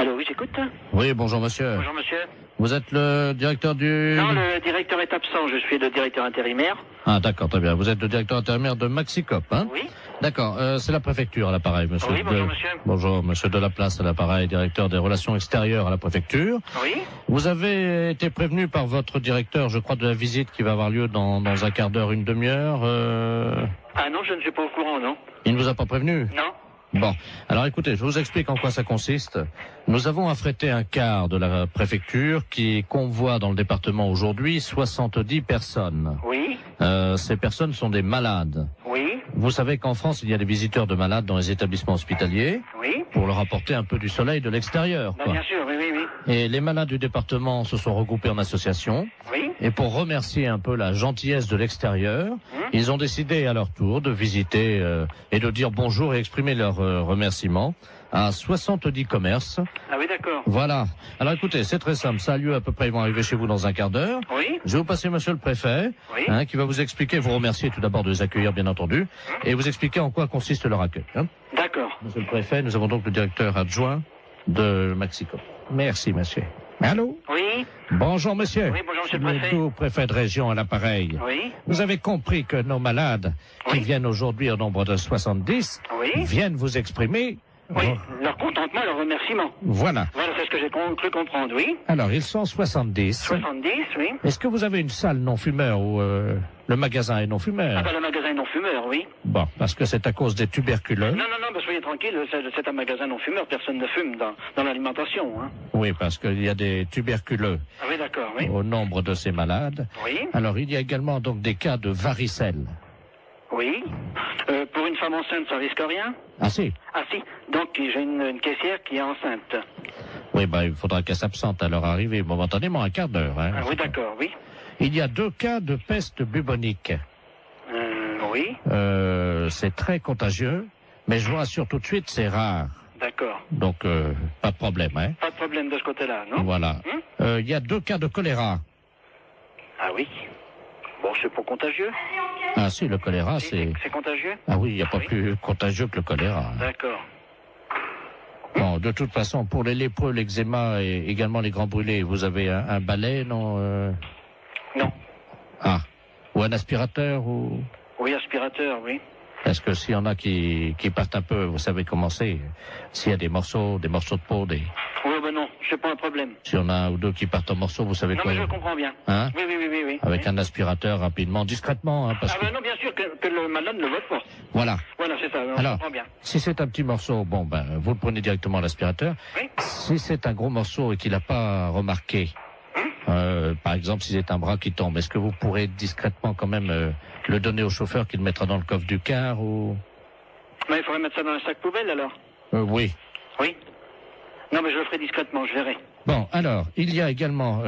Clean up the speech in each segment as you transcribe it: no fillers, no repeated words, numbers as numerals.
Allô, oui, j'écoute. Oui, bonjour monsieur. Bonjour, monsieur. Vous êtes le directeur du... Non, le directeur est absent, je suis le directeur intérimaire. Ah d'accord, très bien. Vous êtes le directeur intérimaire de Maxicop, hein? Oui. D'accord, c'est la préfecture à l'appareil, monsieur. Oui, bonjour, monsieur. Bonjour, monsieur Delaplace à l'appareil, directeur des relations extérieures à la préfecture. Oui. Vous avez été prévenu par votre directeur, je crois, de la visite qui va avoir lieu dans un quart d'heure, une demi-heure. Ah non, je ne suis pas au courant, non. Il ne vous a pas prévenu? Non. Bon, alors écoutez, je vous explique en quoi ça consiste. Nous avons affrété un car de la préfecture qui convoie dans le département aujourd'hui 70 personnes. Oui. Ces personnes sont des malades. Oui. Vous savez qu'en France, il y a des visiteurs de malades dans les établissements hospitaliers Oui. pour leur apporter un peu du soleil de l'extérieur. Bah, bien sûr, oui, oui, oui. Et les malades du département se sont regroupés en association. Oui. Et pour remercier un peu la gentillesse de l'extérieur, ils ont décidé à leur tour de visiter et de dire bonjour et exprimer leur remerciement à 70 commerces. Ah oui, d'accord. Voilà. Alors écoutez, c'est très simple. Ça a lieu à peu près, ils vont arriver chez vous dans un quart d'heure. Oui. Je vais vous passer monsieur le préfet, Oui. qui va vous expliquer, vous remercier tout d'abord de les accueillir bien entendu, et vous expliquer en quoi consiste leur accueil. D'accord. Monsieur le préfet, nous avons donc le directeur adjoint de Maxicop. Merci monsieur. Allô? Oui. Bonjour monsieur. Oui, bonjour monsieur le préfet. Le préfet de région à l'appareil. Oui. Vous avez compris que nos malades, qui Oui. viennent aujourd'hui au nombre de 70, Oui. viennent vous exprimer... Oui. Leur contentement, leur remerciement. Voilà. Voilà, c'est ce que j'ai cru comprendre, oui. Alors, ils sont 70. 70, oui. Est-ce que vous avez une salle non-fumeur où le magasin est non-fumeur? Ah bah, le magasin non-fumeur, oui. Bon, parce que c'est à cause des tuberculeux. Non, bah, soyez tranquille, c'est un magasin non-fumeur, personne ne fume dans l'alimentation, hein. Oui, parce qu'il y a des tuberculeux Ah oui, d'accord, oui. au nombre de ces malades. Oui. Alors, il y a également donc des cas de varicelle. Oui. Pour une femme enceinte, ça risque rien? Ah si? Ah si. Donc j'ai une caissière qui est enceinte. Oui, il faudra qu'elle s'absente à leur arrivée momentanément, un quart d'heure. Ah oui, d'accord, oui. Il y a 2 cas de peste bubonique. Oui. C'est très contagieux, mais je vous rassure tout de suite, c'est rare. D'accord. Donc, pas de problème, hein. Pas de problème de ce côté-là, non? Voilà. Il y a 2 cas de choléra. Ah oui. Bon, c'est pas contagieux. Ah si, le choléra, c'est... C'est contagieux? Ah oui, il n'y a pas Oui. plus contagieux que le choléra. D'accord. Bon, de toute façon, pour les lépreux, l'eczéma et également les grands brûlés, vous avez un balai, non Non. Ah. Ou un aspirateur, ou... Oui, aspirateur, oui. Parce que s'il y en a qui partent un peu, vous savez comment c'est. S'il y a des morceaux de peau, Oui, ben non, c'est pas un problème. s'il y en a un ou deux qui partent en morceaux, vous savez Non, quoi. mais je comprends bien. Hein? Oui. Avec Oui. un aspirateur rapidement, discrètement, parce Ah que... ben non, bien sûr que le malade ne vote pas. Voilà. Voilà, c'est ça, je Alors, comprends bien. si c'est un petit morceau, vous le prenez directement à l'aspirateur. Oui. Si c'est un gros morceau et qu'il n'a pas remarqué, par exemple, si c'est un bras qui tombe, est-ce que vous pourrez discrètement quand même le donner au chauffeur qui le mettra dans le coffre du car ou... Mais il faudrait mettre ça dans un sac poubelle, alors. Oui. Oui. Non, mais je le ferai discrètement, je verrai. Bon, alors, il y a également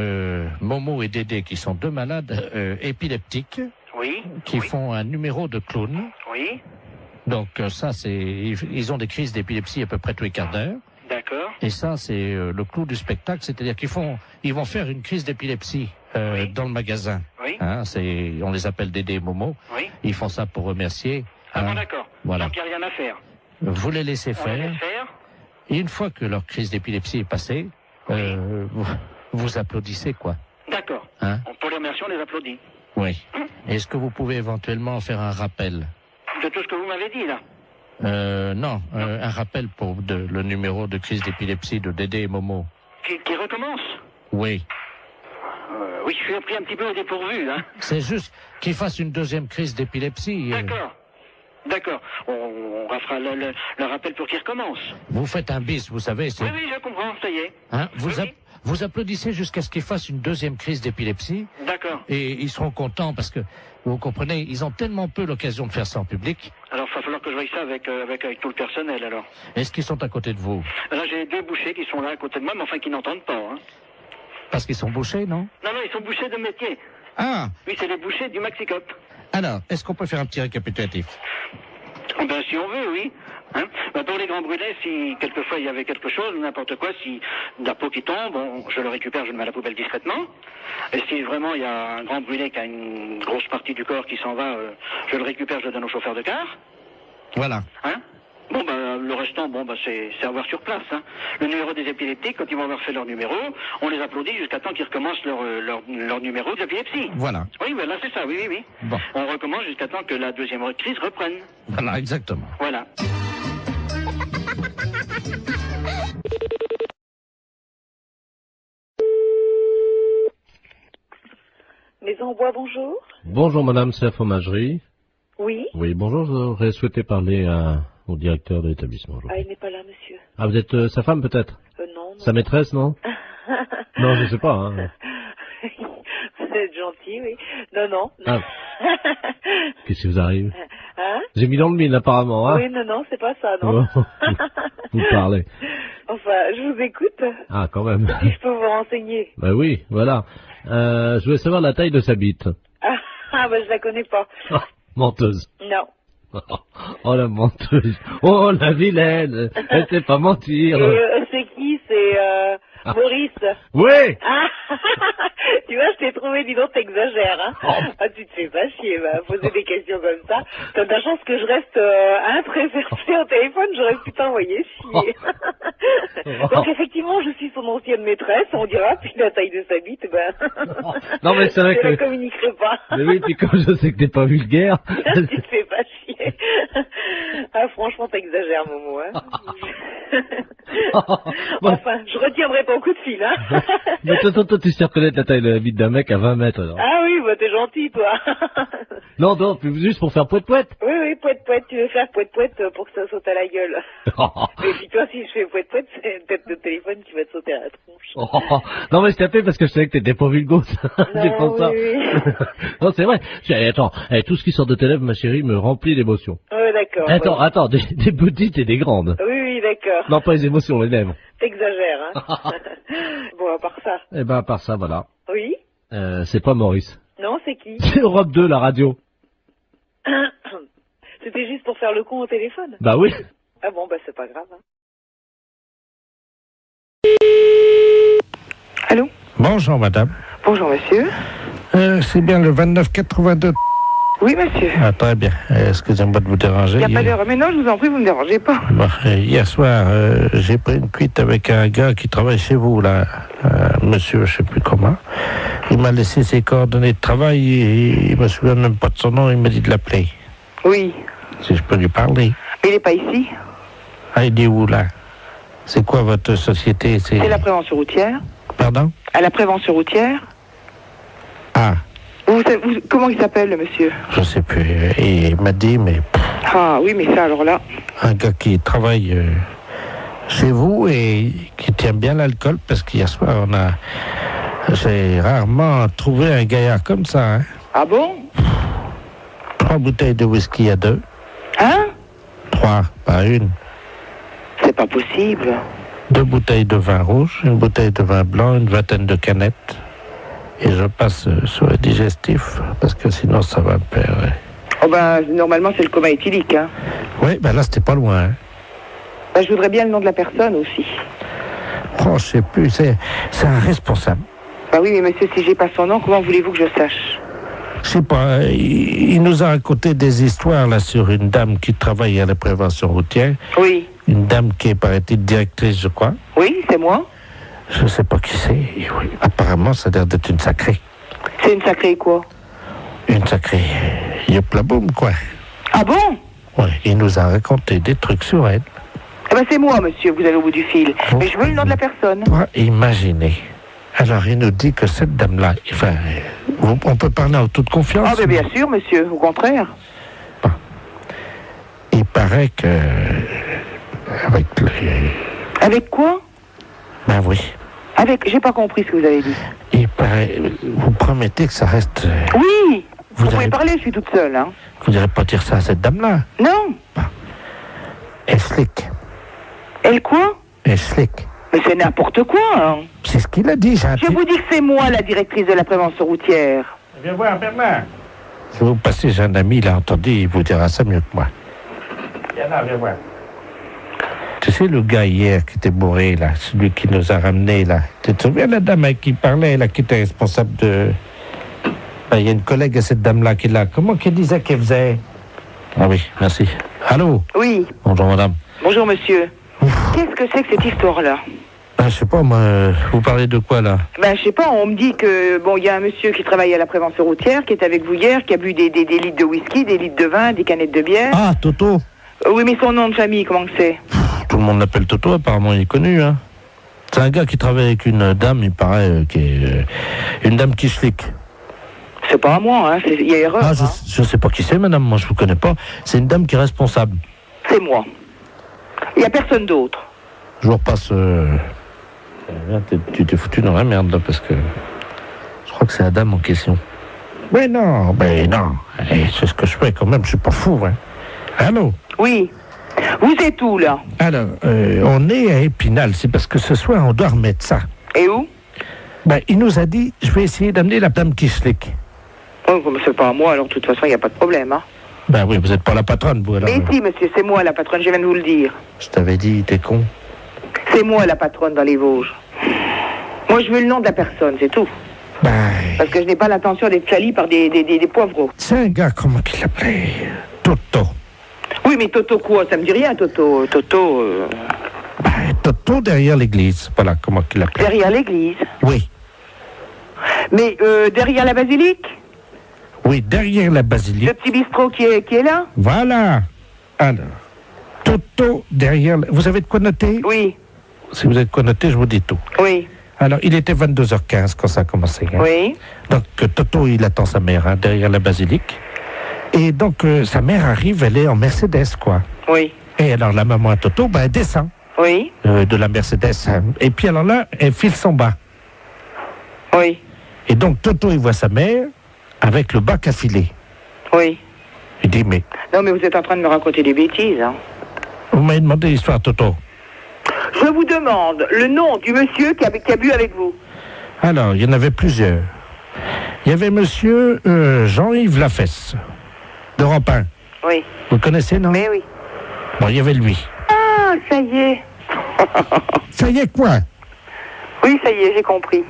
Momo et Dédé qui sont 2 malades épileptiques Oui. qui Oui. font un numéro de clown. Oui. Donc ça, ils ont des crises d'épilepsie à peu près tous les quarts d'heure. D'accord. Et ça, c'est le clou du spectacle, c'est-à-dire ils vont faire une crise d'épilepsie Oui. dans le magasin. Oui. On les appelle Dédé et Momo. Oui. Ils font ça pour remercier. Ah bon, d'accord. Voilà. Donc il n'y a rien à faire. Vous les laissez On les faire. laisse faire. Et une fois que leur crise d'épilepsie est passée, Oui. vous applaudissez, quoi. D'accord. Hein? Pour les remercier, on les applaudit. Oui. Est-ce que vous pouvez éventuellement faire un rappel? De tout ce que vous m'avez dit, là. Non, un rappel pour le numéro de crise d'épilepsie de Dédé et Momo. Qui recommence. Oui. Oui, je suis pris un petit peu au dépourvu, hein. C'est juste qu'ils fassent une 2e crise d'épilepsie. D'accord. D'accord. On fera le rappel pour qu'il recommence. Vous faites un bis, vous savez. Oui, je comprends, ça y est. Hein, Oui. vous applaudissez jusqu'à ce qu'ils fassent une 2e crise d'épilepsie. D'accord. Et ils seront contents parce que, vous comprenez, ils ont tellement peu l'occasion de faire ça en public. Alors, il va falloir que je voie ça avec tout le personnel, alors. Est-ce qu'ils sont à côté de vous? Là, j'ai 2 bouchers qui sont là à côté de moi, mais enfin qui n'entendent pas, hein. Parce qu'ils sont bouchés, non? Non, ils sont bouchers de métier. Ah! Oui, c'est les bouchers du Maxicop. Alors, est-ce qu'on peut faire un petit récapitulatif? Ben, si on veut, oui. Hein, pour les grands brûlés, si quelquefois il y avait quelque chose, n'importe quoi, si de la peau qui tombe, je le récupère, je le mets à la poubelle discrètement. Et si vraiment il y a un grand brûlé qui a une grosse partie du corps qui s'en va, je le récupère, je le donne au chauffeur de car. Voilà. Hein? Bon, le restant, c'est à voir sur place. Hein. Le numéro des épileptiques, quand ils vont avoir fait leur numéro, on les applaudit jusqu'à temps qu'ils recommencent leur numéro d'épilepsie. Voilà. Oui, là c'est ça, oui. Bon. On recommence jusqu'à temps que la deuxième crise reprenne. Voilà, exactement. Voilà. Maison Bois, bonjour. Bonjour madame, c'est la fromagerie. Oui. Oui, bonjour, j'aurais souhaité parler au directeur de l'établissement. Ah, il n'est pas là, monsieur. Ah, vous êtes sa femme peut-être? Non. Sa maîtresse, non? Non, je sais pas. Hein. Vous êtes gentil, oui. Non. Ah. Qu'est-ce qui vous arrive? Hein? J'ai mis dans le mille apparemment, hein? Oui, non, c'est pas ça, non. Vous parlez. Enfin, je vous écoute. Ah, quand même. Si je peux vous renseigner. Ben oui, voilà. Je voulais savoir la taille de sa bite. Je la connais pas. Oh, menteuse. Non. Oh, la menteuse. Oh, la vilaine. Elle sait pas mentir. Et c'est qui? C'est Maurice. Oui. Ah, tu vois, je t'ai trouvé, dis donc, t'exagères, hein. Oh. Ah, tu te fais pas chier, poser des questions comme ça. T'as de la chance que je reste très versée au téléphone, j'aurais pu t'envoyer chier. Donc effectivement, je suis son ancienne maîtresse, on dira, puis la taille de sa bite, Non, mais c'est vrai je que... la communiquerai pas. Mais oui, puis comme je sais que t'es pas vulgaire... Tu te fais pas chier. Ah, franchement, t'exagères, Momo, hein. Enfin, je retiendrai ton coup de fil, hein. Mais toi, tu sais reconnaître la taille de la bite d'un mec à 20 mètres, alors. Ah oui, t'es gentil, toi. Non, juste pour faire poète-poète. Oui, poète-poète, tu veux faire poète-poète pour que ça saute à la gueule. Et puis toi, si je fais poète-poète, c'est peut-être le téléphone qui va te sauter à la tronche. Non, mais je t'appelais parce que je savais que t'étais pas vulgose. C'est pour ça. Oui. Non, c'est vrai. Attends, tout ce qui sort de tes lèvres, ma chérie, me remplit d'émotions. Oui, d'accord. Attends, des petites et des grandes. Oui, d'accord. Non, pas les émotions, les lèvres. T'exagères, hein. Bon, à part ça. Eh ben, à part ça, voilà. Oui. C'est pas Maurice. Non, c'est qui? C'est Europe 2, la radio. C'était juste pour faire le con au téléphone? Bah oui. Ah bon, c'est pas grave, hein. Allô? Bonjour, madame. Bonjour, monsieur. C'est bien le 2982. Oui, monsieur. Ah, très bien. Excusez-moi de vous déranger. Il n'y a pas d'heure. Mais non, je vous en prie, vous ne me dérangez pas. Bon, hier soir, j'ai pris une cuite avec un gars qui travaille chez vous, là. Monsieur, je sais plus comment. Il m'a laissé ses coordonnées de travail et il me souvient même pas de son nom. Il m'a dit de l'appeler. Oui. Si je peux lui parler. Mais il n'est pas ici. Ah, il est où, là? C'est quoi votre société? C'est la prévention routière. Pardon? À la prévention routière. Ah. Comment il s'appelle, le monsieur? Je sais plus. Et il m'a dit, mais... Ah oui, mais ça, alors là... Un gars qui travaille chez vous et qui tient bien l'alcool, parce qu'hier soir, j'ai rarement trouvé un gaillard comme ça. Hein. Ah bon? 3 bouteilles de whisky à 2. Hein? 3, pas une. C'est pas possible. 2 bouteilles de vin rouge, une bouteille de vin blanc, une vingtaine de canettes. Et je passe sur le digestif, parce que sinon ça va me perdre. Oh normalement c'est le coma éthylique, hein. Oui, là c'était pas loin. Hein. Je voudrais bien le nom de la personne aussi. Oh, je sais plus, c'est un responsable. Oui, mais monsieur, si j'ai pas son nom, comment voulez-vous que je sache? Je sais pas, il nous a raconté des histoires là sur une dame qui travaille à la prévention routière. Oui. Une dame qui est, paraît-il, directrice, je crois. Oui, c'est moi. Je sais pas qui c'est. Oui. Apparemment, ça a l'air d'être une sacrée. C'est une sacrée quoi? Une sacrée yoplaboum, quoi. Ah bon? Oui, il nous a raconté des trucs sur elle. C'est moi, monsieur, vous allez au bout du fil. Mais je veux le nom de la personne. Imaginez. Alors, il nous dit que cette dame-là, enfin, on peut parler en toute confiance. Ah, bien sûr, monsieur, au contraire. Bon. Il paraît que... Avec quoi? Ben oui. J'ai pas compris ce que vous avez dit. Il paraît... Vous promettez que ça reste... Oui. Vous pouvez parler, je suis toute seule, hein. Vous n'irez pas dire ça à cette dame-là? Non. Bon. Elle slick. Elle quoi? Elle slick. Mais c'est n'importe quoi, hein. C'est ce qu'il a dit, Je vous dis que c'est moi, la directrice de la prévention routière. Viens voir, Bernard. Si vous passez, j'ai un ami, il a entendu, il vous dira ça mieux que moi. Viens là, viens voir. Tu sais, le gars hier qui était bourré, là, celui qui nous a ramenés, là. Tu te souviens, la dame avec qui parlait, là, qui était responsable de... Il y a une collègue à cette dame-là qui l'a... Comment qu'elle disait qu'elle faisait? Ah oui, merci. Allô? Oui. Bonjour, madame. Bonjour monsieur. Qu'est-ce que c'est que cette histoire-là? Ah, je sais pas, moi, vous parlez de quoi, là? Ben, je sais pas, on me dit que, bon, il y a un monsieur qui travaille à la prévention routière, qui est avec vous hier, qui a bu des litres de whisky, des litres de vin, des canettes de bière. Ah, Toto. Oui, mais son nom de famille, comment que c'est? Tout le monde l'appelle Toto, apparemment, il est connu, hein. C'est un gars qui travaille avec une dame, il paraît, qui est une dame qui flic. C'est pas à moi, hein, il y a erreur. Ah, hein. je sais pas qui c'est, madame, moi, je vous connais pas. C'est une dame qui est responsable. C'est moi. Il y a personne d'autre. Je vous repasse... Tu t'es foutu dans la merde, là, parce que... Je crois que c'est la dame en question. Mais non. C'est ce que je fais, quand même, je suis pas fou, hein. Allô? Oui. Vous êtes où, là? Alors, on est à Épinal, c'est parce que ce soir, on doit remettre ça. Et où? Ben, il nous a dit, je vais essayer d'amener la dame qui slick. Oh, mais c'est pas à moi, alors, de toute façon, il n'y a pas de problème, hein. Ben oui, vous êtes pas la patronne, vous, alors. Mais si, monsieur, c'est moi, la patronne, je viens de vous le dire. Je t'avais dit, t'es con. C'est moi, la patronne, dans les Vosges. Moi, je veux le nom de la personne, c'est tout. Ben... Parce que je n'ai pas l'intention d'être salie par des poivreaux. C'est un gars, comment qu'il l'appelait? Toto. Oui, mais Toto quoi? Ça me dit rien, Toto. Ben, Toto derrière l'église. Voilà, comment qu'il l'appelait. Derrière l'église? Oui. Mais derrière la basilique? Oui, derrière la basilique. Le petit bistrot qui est là? Voilà. Alors, Toto derrière... Vous avez de quoi noter? Oui. Si vous avez de quoi noter, je vous dis tout. Oui. Alors, il était 22h15 quand ça a commencé. Hein. Oui. Donc, Toto, il attend sa mère hein, derrière la basilique. Et donc, sa mère arrive, elle est en Mercedes, quoi. Oui. Et alors, la maman à Toto, ben, elle descend Oui. de la Mercedes. Hein. Et puis, alors là, elle file son bas. Oui. Et donc, Toto, il voit sa mère avec le bac à filer. Oui. Il dit, mais... Non, mais vous êtes en train de me raconter des bêtises, hein. Vous m'avez demandé l'histoire, Toto. Je vous demande le nom du monsieur qui a bu avec vous. Alors, il y en avait plusieurs. Il y avait monsieur Jean-Yves Lafesse, d'Europe 1. Oui. Vous le connaissez, non? Mais oui. Bon, il y avait lui. Ah, ça y est. Ça y est, quoi? Oui, ça y est, j'ai compris.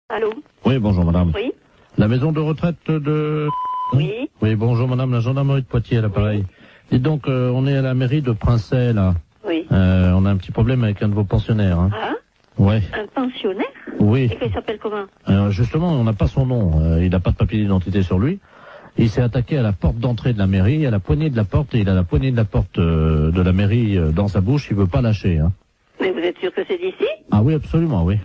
Allô? Oui, bonjour madame. Oui? La maison de retraite de... Oui? Oui, bonjour madame, la gendarmerie de Poitiers à l'appareil. Dites donc, on est à la mairie de Princey, là. Oui. On a un petit problème avec un de vos pensionnaires. Hein. Ah? Ouais. Un pensionnaire? Oui. Et qu'il s'appelle comment? Justement, on n'a pas son nom. Il n'a pas de papier d'identité sur lui. Il s'est attaqué à la porte d'entrée de la mairie, à la poignée de la porte, et il a la poignée de la porte de la mairie dans sa bouche. Il veut pas lâcher. Hein. Mais vous êtes sûr que c'est d'ici? Ah oui, absolument, oui.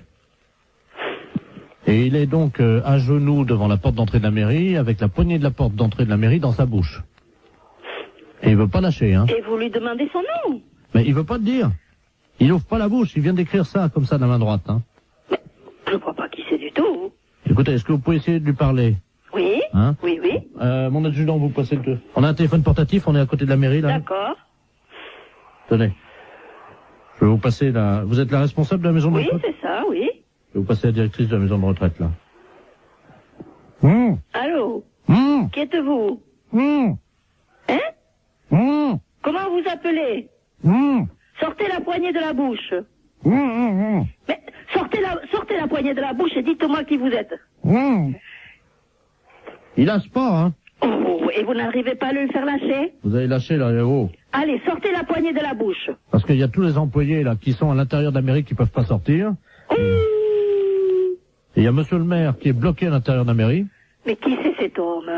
Et il est donc à genoux devant la porte d'entrée de la mairie, avec la poignée de la porte d'entrée de la mairie dans sa bouche. Et il veut pas lâcher, hein. Et vous lui demandez son nom? Mais il veut pas te dire. Il ouvre pas la bouche, il vient d'écrire ça, comme ça, de la main droite, hein. Mais je ne crois pas qui c'est du tout. Écoutez, est-ce que vous pouvez essayer de lui parler? Oui? Hein? Oui, oui. Mon adjudant, vous passez le... On a un téléphone portatif, on est à côté de la mairie, là. D'accord. Tenez. Je vais vous passer la... Vous êtes la responsable de la maison de Oui, retraite? c'est ça, oui. Je vais vous passer la directrice de la maison de retraite, là. Allô? Qui êtes-vous? Hein? Comment vous appelez? Sortez la poignée de la bouche. Mais sortez la poignée de la bouche et dites-moi qui vous êtes. Il lâche pas, hein. Oh, et vous n'arrivez pas à le faire lâcher? Vous avez lâché, là, haut. Allez, sortez la poignée de la bouche. Parce qu'il y a tous les employés, là, qui sont à l'intérieur de la mairie qui peuvent pas sortir. Et il y a monsieur le maire qui est bloqué à l'intérieur de la mairie. Mais qui c'est cet homme?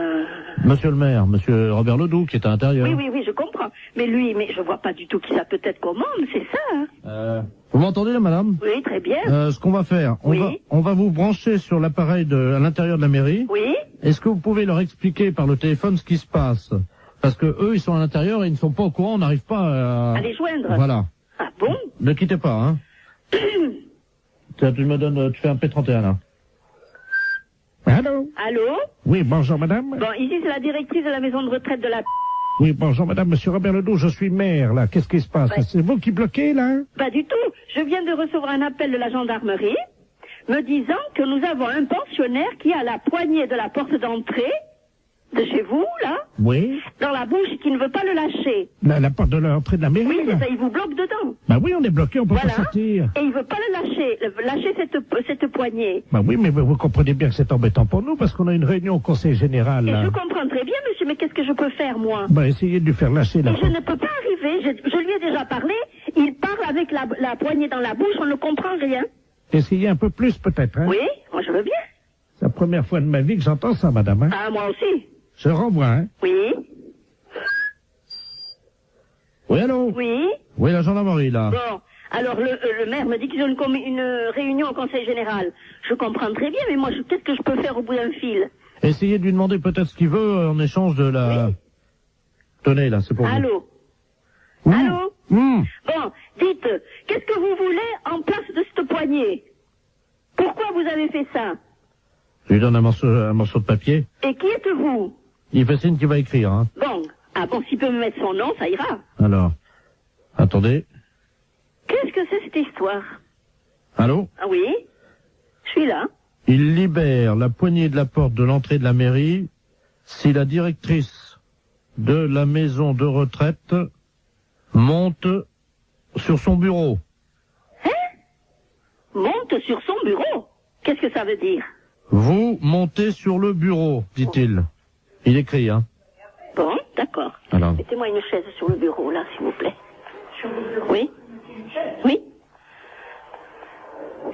Monsieur le maire, monsieur Robert Ledoux, qui est à l'intérieur. Oui, je comprends. Mais lui, je vois pas du tout qui ça peut être comme homme, c'est ça, hein? Vous m'entendez, là, madame? Oui, très bien. Ce qu'on va faire, Oui. on va vous brancher sur l'appareil à l'intérieur de la mairie. Oui? Est-ce que vous pouvez leur expliquer par le téléphone ce qui se passe? Parce que eux, ils sont à l'intérieur et ils ne sont pas au courant, on n'arrive pas À les joindre? Voilà. Ah bon? Ne quittez pas, hein. Tiens, tu fais un P31, là. Allô? Allô? Oui, bonjour, madame. Bon, ici, c'est la directrice de la maison de retraite de la... Oui, bonjour, madame, monsieur Robert Ledoux, je suis maire, là. Qu'est-ce qui se passe? Ouais. C'est vous qui bloquez, là? Pas du tout. Je viens de recevoir un appel de la gendarmerie me disant que nous avons un pensionnaire qui a la poignée de la porte d'entrée de chez vous, là, Oui. dans la bouche, qui ne veut pas le lâcher. La porte de l'entrée de la mairie, Oui, là? c'est ça, il vous bloque dedans. Bah oui, on est bloqué, on peut Voilà. pas sortir. Et il veut pas le lâcher cette poignée. Bah oui, mais vous comprenez bien que c'est embêtant pour nous, parce qu'on a une réunion au conseil général, Et là. je comprends très bien, monsieur. monsieur, mais qu'est-ce que je peux faire, moi? Bah, essayez de lui faire lâcher la Et je ne peux pas arriver, je lui ai déjà parlé, il parle avec la poignée dans la bouche, on ne comprend rien. Essayez un peu plus, peut-être, hein? Oui, moi je veux bien. C'est la première fois de ma vie que j'entends ça, madame, hein? Ah, moi aussi. Je renvoie, hein? Oui. Oui, allô? Oui. Oui, la gendarmerie, là. Bon, alors le maire me dit qu'ils ont une réunion au conseil général. Je comprends très bien, mais moi, qu'est-ce que je peux faire au bout d'un fil? Essayez de lui demander peut-être ce qu'il veut en échange de la... Oui. Tenez, là, c'est pour vous. Allô? Mmh. Allô? Mmh. Bon, dites, qu'est-ce que vous voulez en place de cette poignée? Pourquoi vous avez fait ça? Je lui donne un morceau de papier. Et qui êtes-vous? Il fait signe qu'il va écrire, hein. Bon, ah bon, s'il peut me mettre son nom, ça ira. Alors, attendez. Qu'est-ce que c'est cette histoire? Allô? Ah oui? Je suis là. Il libère la poignée de la porte de l'entrée de la mairie si la directrice de la maison de retraite monte sur son bureau. Hein? Monte sur son bureau? Qu'est-ce que ça veut dire? Vous montez sur le bureau, dit-il. Il écrit, hein. Bon, d'accord. Alors. Mettez-moi une chaise sur le bureau, là, s'il vous plaît. Sur le bureau? Oui? Oui?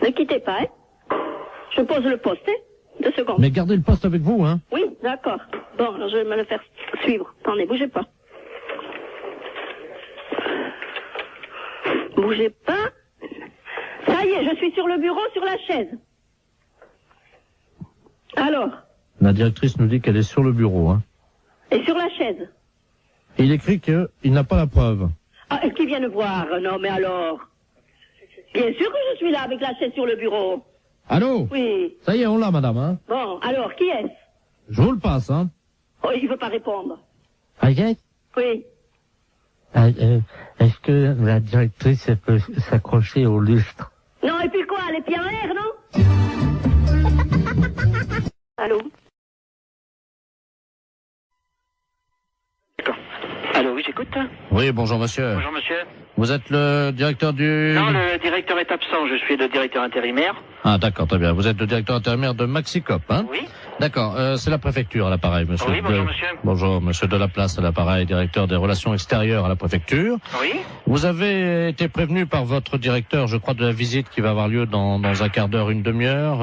Ne quittez pas, hein? Je pose le poste, hein? 2 secondes. Mais gardez le poste avec vous, hein. Oui, d'accord. Bon, alors je vais me le faire suivre. Attendez, bougez pas. Bougez pas. Ça y est, je suis sur le bureau, sur la chaise. Alors? La directrice nous dit qu'elle est sur le bureau, hein. Et sur la chaise? Et il écrit qu'il n'a pas la preuve. Ah, et qui viennent voir? Non, mais alors? Bien sûr que je suis là avec la chaise sur le bureau. Allô? Oui. Ça y est, on l'a, madame, hein. Bon, alors, qui est-ce? Je vous le passe, hein. Oh, il veut pas répondre. Agathe, Oui. est-ce que la directrice elle peut s'accrocher au lustre? Non, et puis quoi? Les pieds en l'air, non? Allô? D'accord. Allô, oui, j'écoute. Oui, bonjour monsieur. Bonjour, monsieur. Vous êtes le directeur du... Non, le directeur est absent. Je suis le directeur intérimaire. Ah d'accord, très bien. Vous êtes le directeur intérimaire de Maxicop, hein? Oui. D'accord, c'est la préfecture à l'appareil, monsieur. Oui, bonjour, monsieur. Bonjour, monsieur Delaplace à l'appareil, directeur des relations extérieures à la préfecture. Oui. Vous avez été prévenu par votre directeur, je crois, de la visite qui va avoir lieu dans un quart d'heure, une demi-heure.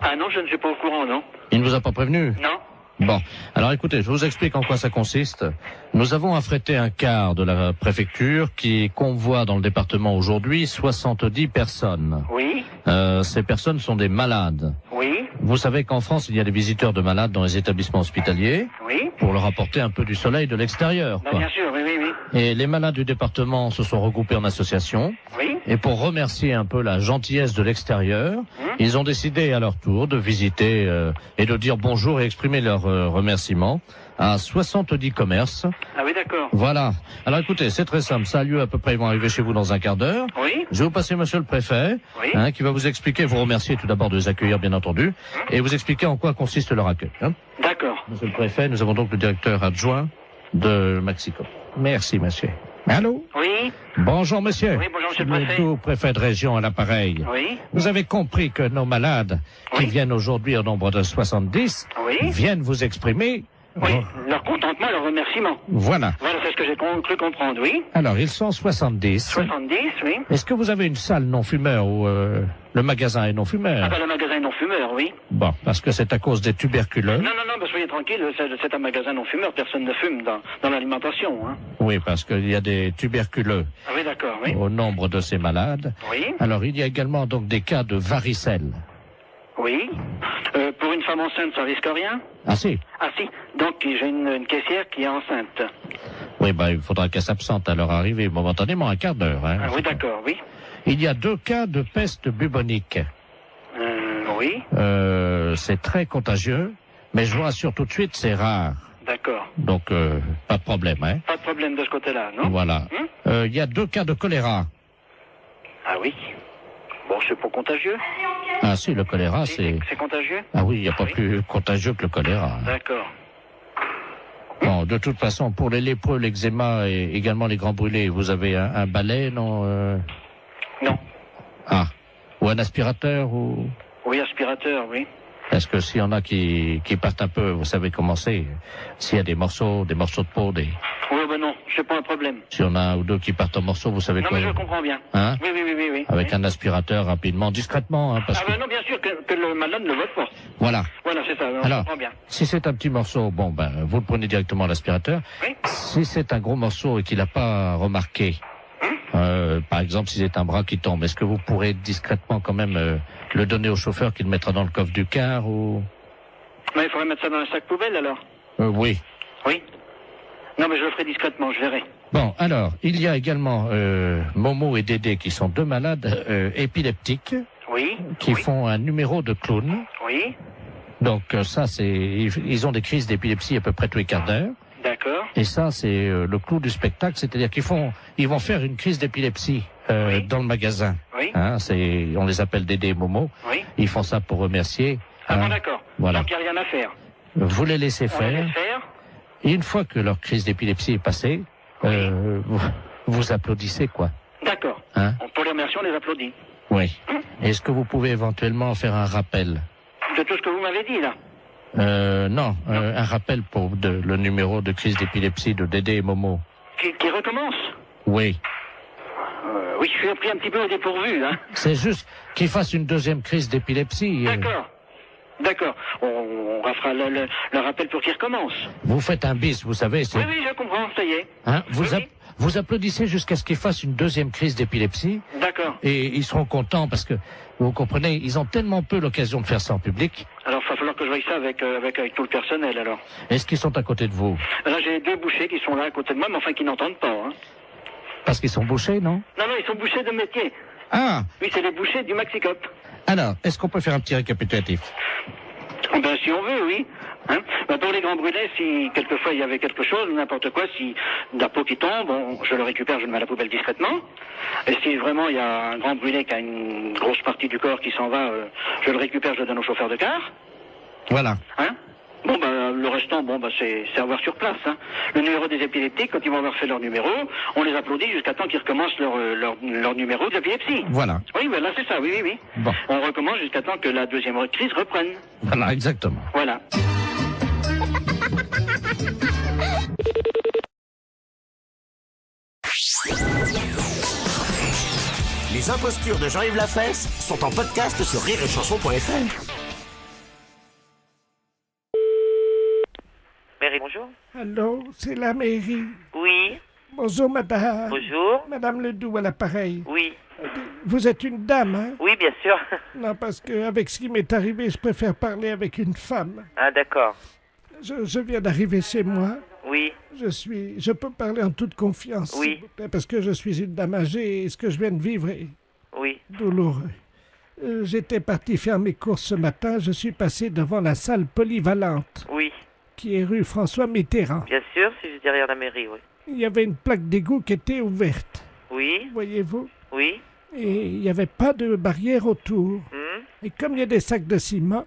Ah non, je ne suis pas au courant, non. Il ne vous a pas prévenu? Non. Bon, alors écoutez, je vous explique en quoi ça consiste. Nous avons affrété un quart de la préfecture qui convoie dans le département aujourd'hui 70 personnes. Oui. Ces personnes sont des malades. Oui. Vous savez qu'en France, il y a des visiteurs de malades dans les établissements hospitaliers Oui. pour leur apporter un peu du soleil de l'extérieur, Bah, quoi. bien sûr, oui, oui, oui. Et les malades du département se sont regroupés en association. Oui. Et pour remercier un peu la gentillesse de l'extérieur, ils ont décidé à leur tour de visiter et de dire bonjour et exprimer leur remerciement à 70 commerces. Ah oui, d'accord. Voilà. Alors écoutez, c'est très simple. Ça a lieu à peu près, ils vont arriver chez vous dans un quart d'heure. Oui. Je vais vous passer monsieur le préfet, Oui. qui va vous expliquer, vous remercier tout d'abord de les accueillir bien entendu, et vous expliquer en quoi consiste leur accueil. Hein. D'accord. Monsieur le préfet, nous avons donc le directeur adjoint de Maxicop. Merci monsieur. Allô? Oui. Bonjour monsieur. Oui, bonjour, monsieur le Le préfet. sous-préfet de région à l'appareil. Oui. Vous avez compris que nos malades, qui Oui. viennent aujourd'hui au nombre de 70, Oui. viennent vous exprimer. Oui. Leur contentement, leur remerciement. Voilà. Voilà, c'est ce que j'ai cru comprendre, oui. Alors, ils sont 70. 70, oui. Est-ce que vous avez une salle non-fumeur où le magasin est non-fumeur? Ah bah, le magasin non-fumeur, oui. Bon, parce que c'est à cause des tuberculeux. Non, bah, soyez tranquille, c'est un magasin non-fumeur, personne ne fume dans l'alimentation, hein. Oui, parce qu'il y a des tuberculeux Ah oui, d'accord, oui. au nombre de ces malades. Oui. Alors, il y a également donc des cas de varicelle. Oui. Pour une femme enceinte, ça risque rien? Ah si? Ah si. Donc, j'ai une caissière qui est enceinte. Oui, il faudra qu'elle s'absente à leur arrivée momentanément, un quart d'heure. Hein, Ah oui, d'accord, oui. Il y a 2 cas de peste bubonique. Oui. C'est très contagieux, mais je vous rassure tout de suite, c'est rare. D'accord. Donc, pas de problème, hein. Pas de problème de ce côté-là, non? Voilà. Il y a 2 cas de choléra. Ah oui. Bon, c'est pas contagieux. Ah si, le choléra, c'est... C'est contagieux? Ah oui, il n'y a pas Oui. plus contagieux que le choléra. D'accord. Bon, de toute façon, pour les lépreux, l'eczéma et également les grands brûlés, vous avez un balai, non Non. Ah. Ou un aspirateur, ou... Oui, aspirateur, oui. Parce que s'il y en a qui partent un peu, vous savez comment c'est. S'il y a des morceaux de peau, Oui, ben non, c'est pas un problème. s'il y en a un ou deux qui partent en morceaux, vous savez Non, quoi. mais je comprends bien. Hein? Oui. Avec un aspirateur rapidement, discrètement, hein, parce Ah que... ben non, bien sûr que le malade ne vote pas. Voilà. Voilà, c'est ça, je Alors, comprends bien. si c'est un petit morceau, bon, ben, vous le prenez directement à l'aspirateur. Oui. Si c'est un gros morceau et qu'il n'a pas remarqué, par exemple, si c'est un bras qui tombe, est-ce que vous pourrez discrètement quand même le donner au chauffeur qui le mettra dans le coffre du car ou... Mais il faudrait mettre ça dans un sac poubelle, alors. Oui. Oui. Non, mais je le ferai discrètement, je verrai. Bon, alors, il y a également Momo et Dédé qui sont deux malades épileptiques Oui. qui Oui. font un numéro de clown. Oui. Donc ça, c'est ils ont des crises d'épilepsie à peu près tous les quarts d'heure. D'accord. Et ça, c'est le clou du spectacle, c'est-à-dire ils vont faire une crise d'épilepsie Oui. dans le magasin. Oui. Hein, on les appelle Dédé et Momo. Oui. Ils font ça pour remercier. Ah bon, hein. d'accord. Voilà. Donc il n'y a rien à faire. Vous les laissez On les faire. laisse faire. Et une fois que leur crise d'épilepsie est passée, vous applaudissez quoi. D'accord. Hein? Pour les remercier, on les applaudit. Oui. Est-ce que vous pouvez éventuellement faire un rappel? De tout ce que vous m'avez dit, là. Non, un rappel pour le numéro de crise d'épilepsie de Dédé et Momo. Qui recommence. Oui. Oui, je suis pris un petit peu au dépourvu, hein. C'est juste qu'ils fassent une deuxième crise d'épilepsie. D'accord. D'accord. On fera le rappel pour qu'il recommence. Vous faites un bis, vous savez. Oui, je comprends, ça y est. Hein, Oui. vous applaudissez jusqu'à ce qu'ils fassent une deuxième crise d'épilepsie. D'accord. Et ils seront contents parce que, vous comprenez, ils ont tellement peu l'occasion de faire ça en public. Alors, il va falloir que je voie ça avec tout le personnel, alors. Est-ce qu'ils sont à côté de vous? Là, j'ai deux bouchers qui sont là à côté de moi, mais enfin qui n'entendent pas, hein. Parce qu'ils sont bouchés, non? Non, ils sont bouchers de métier. Ah! Oui, c'est les bouchers du Maxicop. Alors, est-ce qu'on peut faire un petit récapitulatif? Ben, si on veut, oui. Hein, pour les grands brûlés, si quelquefois il y avait quelque chose, n'importe quoi, si de la peau qui tombe, je le récupère, je le mets à la poubelle discrètement. Et si vraiment il y a un grand brûlé qui a une grosse partie du corps qui s'en va, je le récupère, je le donne au chauffeur de car. Voilà. Hein? Le restant, c'est à voir sur place. Hein. Le numéro des épileptiques, quand ils vont avoir fait leur numéro, on les applaudit jusqu'à temps qu'ils recommencent leur numéro d'épilepsie. Voilà. Oui, là c'est ça, oui. Bon. On recommence jusqu'à temps que la deuxième crise reprenne. Voilà, exactement. Voilà. Les impostures de Jean-Yves Lafesse sont en podcast sur rireetchanson.fr. Mairie, bonjour. Allô, c'est la mairie. Oui. Bonjour, madame. Bonjour. Madame Ledoux à l'appareil. Oui. Vous êtes une dame, hein? Oui, bien sûr. Non, parce qu'avec ce qui m'est arrivé, je préfère parler avec une femme. Ah, d'accord. Je viens d'arriver chez moi. Oui. Je peux parler en toute confiance. Oui. S'il vous plaît, parce que je suis une dame âgée et ce que je viens de vivre est Oui. douloureux. J'étais parti faire mes courses ce matin. Je suis passé devant la salle polyvalente. Oui. Qui est rue François Mitterrand. Bien sûr, c'est juste derrière la mairie, oui. Il y avait une plaque d'égout qui était ouverte. Oui. Voyez-vous? Oui. Et il n'y avait pas de barrière autour. Et comme il y a des sacs de ciment,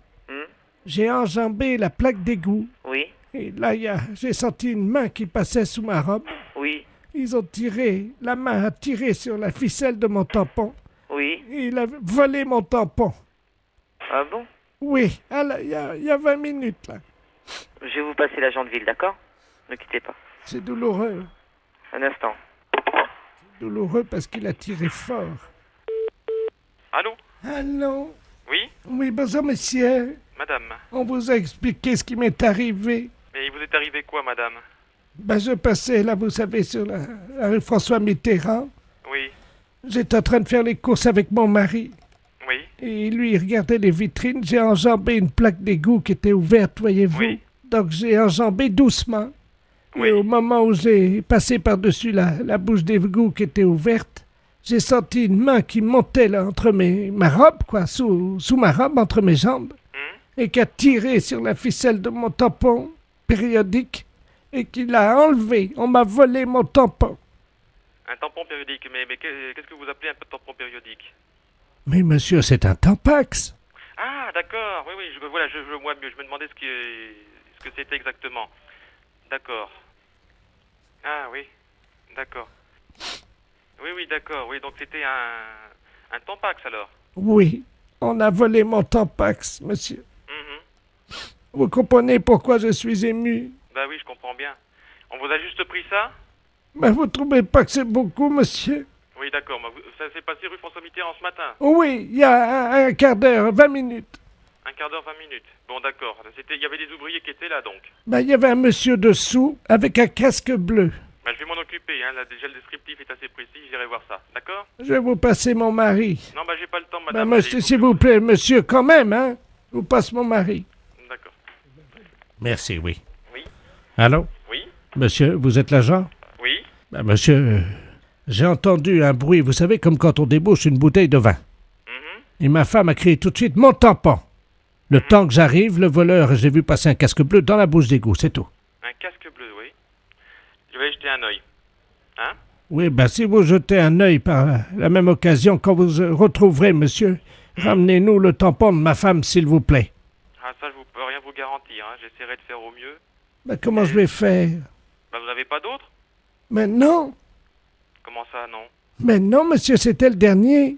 j'ai enjambé la plaque d'égout. Oui. Et là, j'ai senti une main qui passait sous ma robe. Oui. Ils ont tiré, la main a tiré sur la ficelle de mon tampon. Oui. Et il a volé mon tampon. Ah bon? Oui, il y a 20 minutes, là. Je vais vous passer l'agent de ville, d'accord? Ne quittez pas. C'est douloureux. Un instant. C'est douloureux parce qu'il a tiré fort. Allô? Allô? Oui? Oui, bonjour, monsieur. Madame. On vous a expliqué ce qui m'est arrivé. Mais il vous est arrivé quoi, madame? Je passais là, vous savez, sur la rue François Mitterrand. Oui. J'étais en train de faire les courses avec mon mari. Oui. Et lui, il regardait les vitrines. J'ai enjambé une plaque d'égout qui était ouverte, voyez-vous. Oui. Donc j'ai enjambé doucement. Oui. Et au moment où j'ai passé par-dessus la bouche d'égout qui était ouverte, j'ai senti une main qui montait là entre ma robe, quoi, sous ma robe, entre mes jambes, et qui a tiré sur la ficelle de mon tampon périodique et qui l'a enlevé. On m'a volé mon tampon. Un tampon périodique, mais qu'est-ce que vous appelez un tampon périodique? Mais monsieur, c'est un tampax. Ah, d'accord, oui, je vois mieux. Je me demandais ce que c'était exactement. D'accord. Ah, oui, d'accord. Oui, d'accord, oui, donc c'était un tampax alors? Oui, on a volé mon tampax, monsieur. Vous comprenez pourquoi je suis ému? Bah oui, je comprends bien. On vous a juste pris ça? Ben, vous trouvez pas que c'est beaucoup, monsieur? Oui, d'accord. Ça s'est passé rue François Mitterrand ce matin? Oui, il y a un quart d'heure, 20 minutes. Un quart d'heure, 20 minutes. Bon, d'accord. Il y avait des ouvriers qui étaient là, donc. Ben, il y avait un monsieur dessous avec un casque bleu. Bah, je vais m'en occuper, hein. Là, déjà, le descriptif est assez précis. J'irai voir ça. D'accord? Je vais vous passer mon mari. Non, bah, j'ai pas le temps, Ben, madame. monsieur, s'il vous plaît, monsieur, quand même, hein? Je vous passe mon mari. D'accord. Merci, oui. Oui. Allô? Oui. Monsieur, vous êtes l'agent? Oui. Ben, monsieur, j'ai entendu un bruit, vous savez, comme quand on débouche une bouteille de vin. Et ma femme a crié tout de suite « Mon tampon !» Le temps que j'arrive, le voleur, j'ai vu passer un casque bleu dans la bouche d'égout, c'est tout. Un casque bleu, oui. Je vais jeter un œil. Hein? Oui, ben si vous jetez un œil par la même occasion, quand vous retrouverez, monsieur, ramenez-nous le tampon de ma femme, s'il vous plaît. Ah, ça, je peux rien vous garantir, hein. J'essaierai de faire au mieux. Ben comment je vais faire? Bah, vous n'avez pas d'autres? Mais non! Comment ça, non? Mais non, monsieur, c'était le dernier.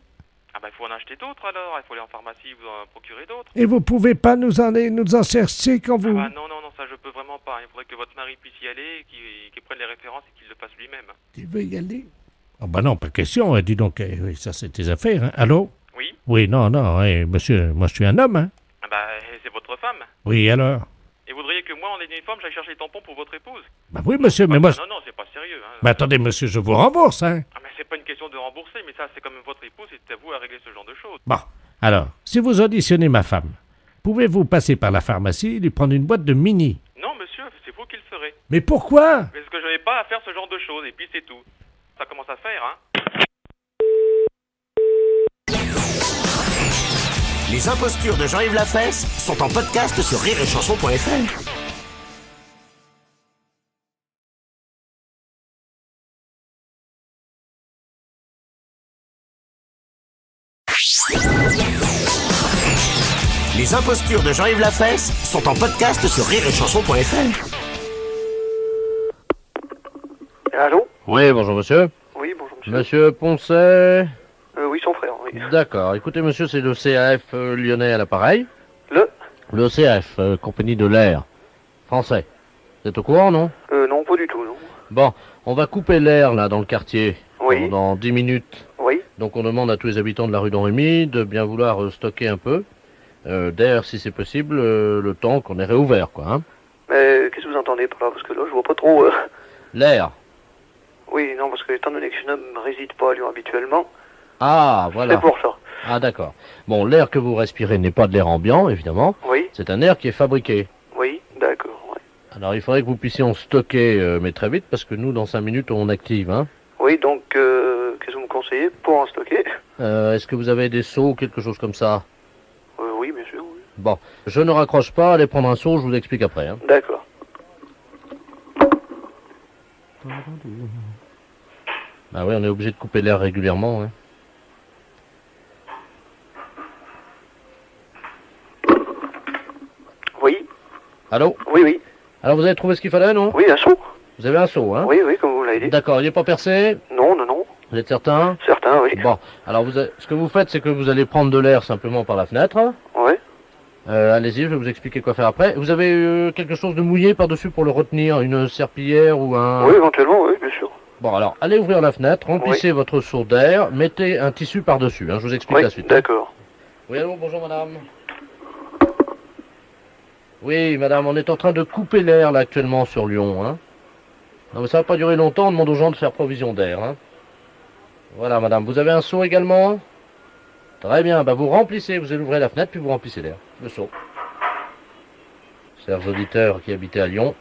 Ah, bah, il faut en acheter d'autres, alors. Il faut aller en pharmacie, vous en procurer d'autres. Et vous pouvez pas nous en chercher quand vous... Ah, bah, non, ça, je peux vraiment pas. Il faudrait que votre mari puisse y aller, qu'il prenne les références et qu'il le fasse lui-même. Tu veux y aller? Ah ben non, pas question, dis donc, oui, ça c'est tes affaires, hein. Allô? Oui? Oui, non, monsieur, moi je suis un homme, hein. Ah, bah, c'est votre femme. Oui, alors? Et vous voudriez que moi, en uniforme, j'aille chercher les tampons pour votre épouse? Bah oui, monsieur, mais moi... Non, c'est pas sérieux, hein. Mais attendez, monsieur, je vous rembourse, hein. Ah, mais c'est pas une question de rembourser, mais ça, c'est quand même votre épouse, c'est à vous à régler ce genre de choses. Bon, alors, si vous auditionnez ma femme, pouvez-vous passer par la pharmacie et lui prendre une boîte de mini? Non, monsieur, c'est vous qui le ferez. Mais pourquoi? Parce que je n'avais pas à faire ce genre de choses, et puis c'est tout. Ça commence à faire, hein. Les impostures de Jean-Yves Lafesse sont en podcast sur rireetchanson.fr. Les impostures de Jean-Yves Lafesse sont en podcast sur rireetchanson.fr. Allô? Oui, bonjour monsieur. Oui, bonjour monsieur. Monsieur Poncet? Oui, son frère, oui. D'accord. Écoutez monsieur, c'est le CAF lyonnais à l'appareil. Le CAF, compagnie de l'air. Français. Vous êtes au courant, non? Non, pas du tout, non. Bon, on va couper l'air là dans le quartier. Oui. Dans 10 minutes. Oui. Donc on demande à tous les habitants de la rue d'Henri de bien vouloir stocker un peu d'air si c'est possible, le temps qu'on est réouvert, quoi. Hein. Mais qu'est-ce que vous entendez par là? Parce que là, je vois pas trop... L'air. Oui, non, parce que étant donné que je ne réside pas à Lyon habituellement... Ah, voilà. C'est pour ça. Ah, d'accord. Bon, l'air que vous respirez n'est pas de l'air ambiant, évidemment. Oui. C'est un air qui est fabriqué. Oui, d'accord, ouais. Alors, il faudrait que vous puissiez en stocker, mais très vite, parce que nous, dans 5 minutes, on active, hein. Oui, donc, qu'est-ce que vous me conseillez pour en stocker? Est-ce que vous avez des seaux ou quelque chose comme ça? Oui, bien sûr, oui. Bon, je ne raccroche pas, allez prendre un seau, je vous explique après, hein. D'accord. Ah oui, on est obligé de couper l'air régulièrement, hein. Oui. Allô? Oui, oui. Alors vous avez trouvé ce qu'il fallait, non? Oui, un seau. Vous avez un seau, hein? Oui, oui, comme vous l'avez dit. D'accord, il n'est pas percé? Non, non, non. Vous êtes certain? Certain, oui. Bon, alors ce que vous faites, c'est que vous allez prendre de l'air simplement par la fenêtre. Oui. Allez-y, je vais vous expliquer quoi faire après. Vous avez quelque chose de mouillé par-dessus pour le retenir, une serpillière ou un... Oui, éventuellement, oui, bien sûr. Bon, alors, allez ouvrir la fenêtre, remplissez votre seau d'air, mettez un tissu par-dessus, hein, je vous explique la suite. D'accord. Oui, allô, bonjour madame. Oui, madame, on est en train de couper l'air là actuellement sur Lyon, hein. Non mais ça va pas durer longtemps, on demande aux gens de faire provision d'air, hein. Voilà madame, vous avez un seau également? Très bien, bah vous remplissez, vous allez ouvrir la fenêtre puis vous remplissez l'air, le seau. Chers auditeurs qui habitez à Lyon,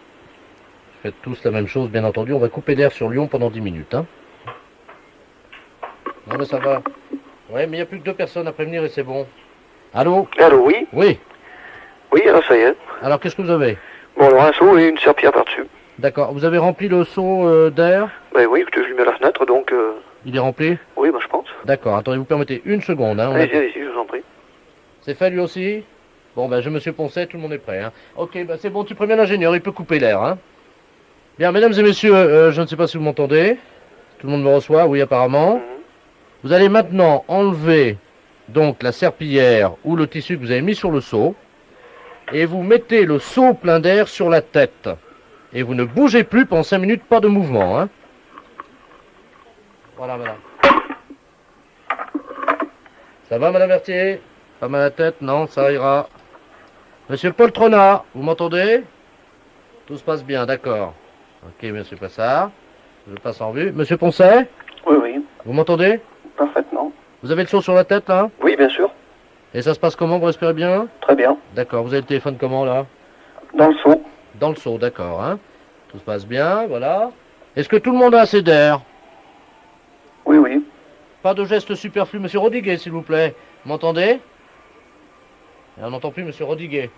faites tous la même chose bien entendu, on va couper l'air sur Lyon pendant 10 minutes, hein. Non mais ça va. Ouais, mais il n'y a plus que 2 personnes à prévenir et c'est bon. Allô? Allô, oui? Oui. Oui, alors ça y est. Alors qu'est-ce que vous avez? Bon, alors un seau et une serpillière par-dessus. D'accord. Vous avez rempli le seau d'air? Ben oui, écoutez, je lui mets à la fenêtre, donc... Il est rempli? Oui, ben je pense. D'accord. Attendez, vous permettez une seconde. Hein, allez-y, allez-y, je vous en prie. C'est fait lui aussi? Bon, ben je me suis poncé, tout le monde est prêt. Hein. Ok, ben c'est bon, tu préviens l'ingénieur, il peut couper l'air. Hein. Bien, mesdames et messieurs, je ne sais pas si vous m'entendez. Tout le monde me reçoit, oui, apparemment. Vous allez maintenant enlever donc la serpillière ou le tissu que vous avez mis sur le seau. et vous mettez le seau plein d'air sur la tête. Et vous ne bougez plus pendant 5 minutes, pas de mouvement. Hein. Voilà, madame. Ça va, madame Berthier? Pas mal à la tête? Non, ça ira. Monsieur Poltrona, vous m'entendez? Tout se passe bien, d'accord. Ok, monsieur Passard. Je passe en vue. Monsieur Poncet? Oui, oui. Vous m'entendez? Parfaitement. Vous avez le seau sur la tête, là? Oui, bien sûr. Et ça se passe comment? Vous respirez bien? Très bien. D'accord. Vous avez le téléphone comment, là? Dans le seau. Dans le seau, d'accord. Hein. Tout se passe bien, voilà. Est-ce que tout le monde a assez d'air? Oui, oui. Pas de gestes superflus. Monsieur Rodiguet, s'il vous plaît. Vous m'entendez? Et on n'entend plus monsieur Rodiguet.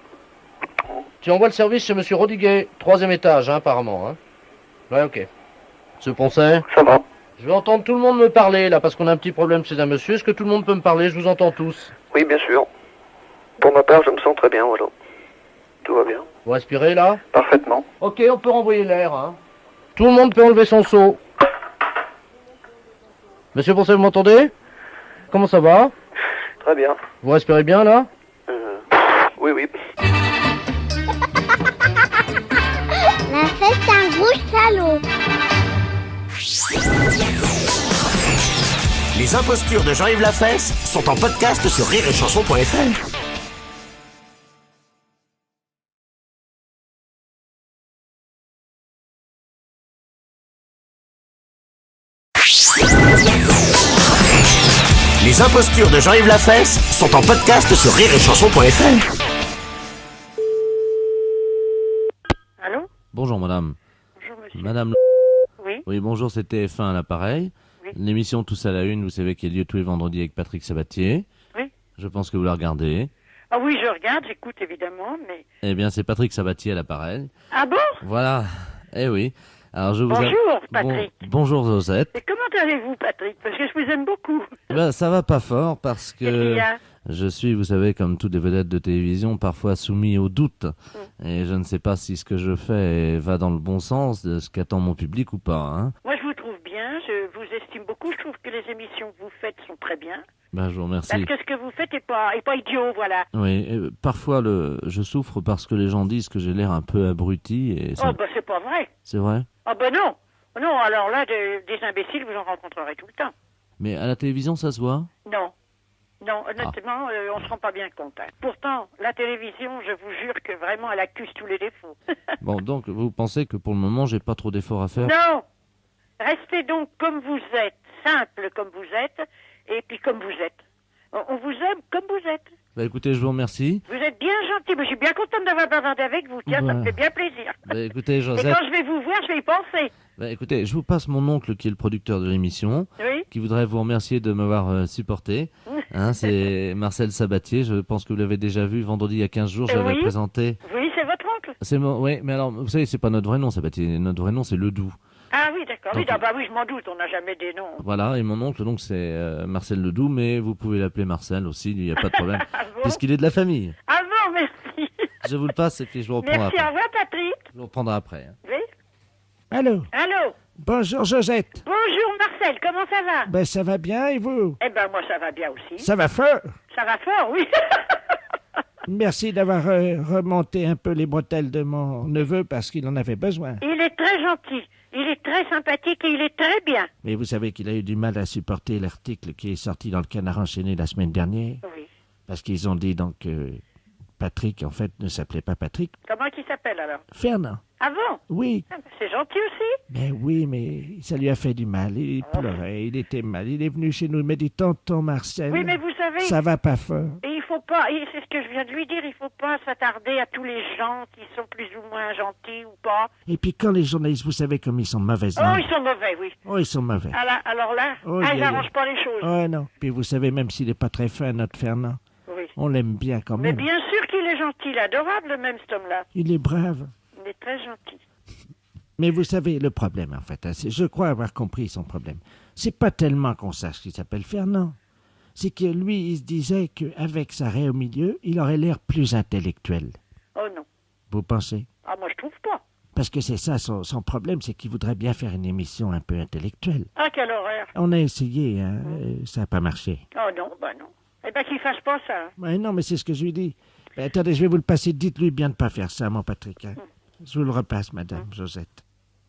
Tu envoies le service chez monsieur Rodiguet. 3e étage, hein, apparemment. Hein. Ouais, ok. Monsieur Poncet? Ça va. Je vais entendre tout le monde me parler, là, parce qu'on a un petit problème chez un monsieur. Est-ce que tout le monde peut me parler? Je vous entends tous. Oui, bien sûr. Pour ma part, je me sens très bien, voilà. Tout va bien. Vous respirez, là? Parfaitement. Ok, on peut renvoyer l'air, hein. Tout le monde peut enlever son seau. Monsieur Poncet, vous m'entendez? Comment ça va? Très bien. Vous respirez bien, là? Oui, oui. La fête, c'est un gros salaud. Les impostures de Jean-Yves Lafesse sont en podcast sur rireetchanson.fr. Les impostures de Jean-Yves Lafesse sont en podcast sur rireetchanson.fr. Allô? Bonjour madame. Bonjour monsieur. Madame. Oui. Oui, bonjour, c'est TF1 à l'appareil. Oui. L'émission Tous à la Une, vous savez, qui a lieu tous les vendredis avec Patrick Sabatier. Oui. Je pense que vous la regardez. Ah oui, je regarde, j'écoute évidemment, mais... Eh bien, c'est Patrick Sabatier à l'appareil. Ah bon? Voilà. Eh oui. Alors, je vous Bonjour, Patrick. Bonjour, Josette. Et comment allez-vous, Patrick? Parce que je vous aime beaucoup. Eh ben, ça va pas fort parce Qu'est-ce qu'il que y a? je suis, vous savez, comme toutes les vedettes de télévision, parfois soumis au doute. Et je ne sais pas si ce que je fais va dans le bon sens de ce qu'attend mon public ou pas. Hein. Moi, je vous trouve bien, je vous estime beaucoup, je trouve que les émissions que vous faites sont très bien. Ben, je vous remercie. Parce que ce que vous faites est pas idiot, voilà. Oui, parfois je souffre parce que les gens disent que j'ai l'air un peu abruti. Et ça... Oh, bah c'est pas vrai. C'est vrai? Ah bah non. Non, alors là, des imbéciles, vous en rencontrerez tout le temps. Mais à la télévision, ça se voit? Non. Non, honnêtement, on se rend pas bien compte. Hein. Pourtant, la télévision, je vous jure que vraiment, elle accuse tous les défauts. Bon, donc, vous pensez que pour le moment, j'ai pas trop d'efforts à faire? Non! Restez donc comme vous êtes, simple comme vous êtes, et puis comme vous êtes. On vous aime comme vous êtes. Bah écoutez, je vous remercie. Vous êtes bien gentil, mais je suis bien contente d'avoir bavardé avec vous. Tiens, ça me fait bien plaisir. Bah écoutez, Et Josette... quand je vais vous voir, je vais y penser. Bah écoutez, je vous passe mon oncle qui est le producteur de l'émission, Oui. qui voudrait vous remercier de m'avoir supporté. Hein, c'est Marcel Sabatier, je pense que vous l'avez déjà vu vendredi il y a 15 jours, je l'avais Oui. présenté. Oui, c'est votre oncle. C'est oui, mais alors, vous savez, c'est pas notre vrai nom, Sabatier. Notre vrai nom, c'est Ledoux. Ah oui, d'accord. Oui, Donc, bah oui, je m'en doute, on n'a jamais des noms. Voilà, et mon oncle, donc, c'est Marcel Ledoux, mais vous pouvez l'appeler Marcel aussi, il n'y a pas de problème, Ah bon? puisqu'il est de la famille. Ah bon, merci. Je vous le passe et puis je vous reprendrai Merci, au après. revoir, Patrick. Je vous reprendrai après. Hein. Oui. Allô? Allô? Bonjour, Josette. Bonjour, Marcel, comment ça va? Ben, ça va bien, et vous? Eh ben, moi, ça va bien aussi. Ça va fort? Ça va fort, oui. Merci d'avoir remonté un peu les bretelles de mon neveu parce qu'il en avait besoin. Il est très gentil, il est très sympathique et il est très bien. Mais vous savez qu'il a eu du mal à supporter l'article qui est sorti dans le Canard enchaîné la semaine dernière. Oui. Parce qu'ils ont dit donc que Patrick, en fait, ne s'appelait pas Patrick. Comment il s'appelle alors? Fernand. Ah bon? Oui. Ah, ben, c'est gentil aussi. Ben oui, mais ça lui a fait du mal. Il pleurait, il était mal. Il est venu chez nous, il m'a dit, tonton Marcel, Oui, mais vous savez... ça va pas fort. Et il faut pas, et c'est ce que je viens de lui dire, il faut pas s'attarder à tous les gens qui sont plus ou moins gentils ou pas. Et puis quand les journalistes, vous savez comme ils sont mauvais. Oh, ils sont mauvais, oui. Oh, ils sont mauvais. Alors là, Oh, ils n'arrangent pas les choses. Oh non. Puis vous savez, même s'il n'est pas très fin, notre Fernand, Oui. on l'aime bien quand Mais même. bien sûr qu'il est gentil, il est adorable même cet homme-là. Il est brave. Il est très gentil. Mais vous savez, le problème, en fait, hein, je crois avoir compris son problème. C'est pas tellement qu'on sache qu'il s'appelle Fernand. C'est que lui, il se disait qu'avec sa raie au milieu, il aurait l'air plus intellectuel. Oh non. Vous pensez? Ah, moi je trouve pas. Parce que c'est ça, son problème, c'est qu'il voudrait bien faire une émission un peu intellectuelle. Ah, quel horreur. On a essayé, hein, ça n'a pas marché. Oh non, bah non. Eh ben qu'il fasse pas ça. Ouais, non, mais c'est ce que je lui dis. Attendez, je vais vous le passer. Dites-lui bien de pas faire ça, mon Patrick. Hein. Je vous le repasse, madame Josette.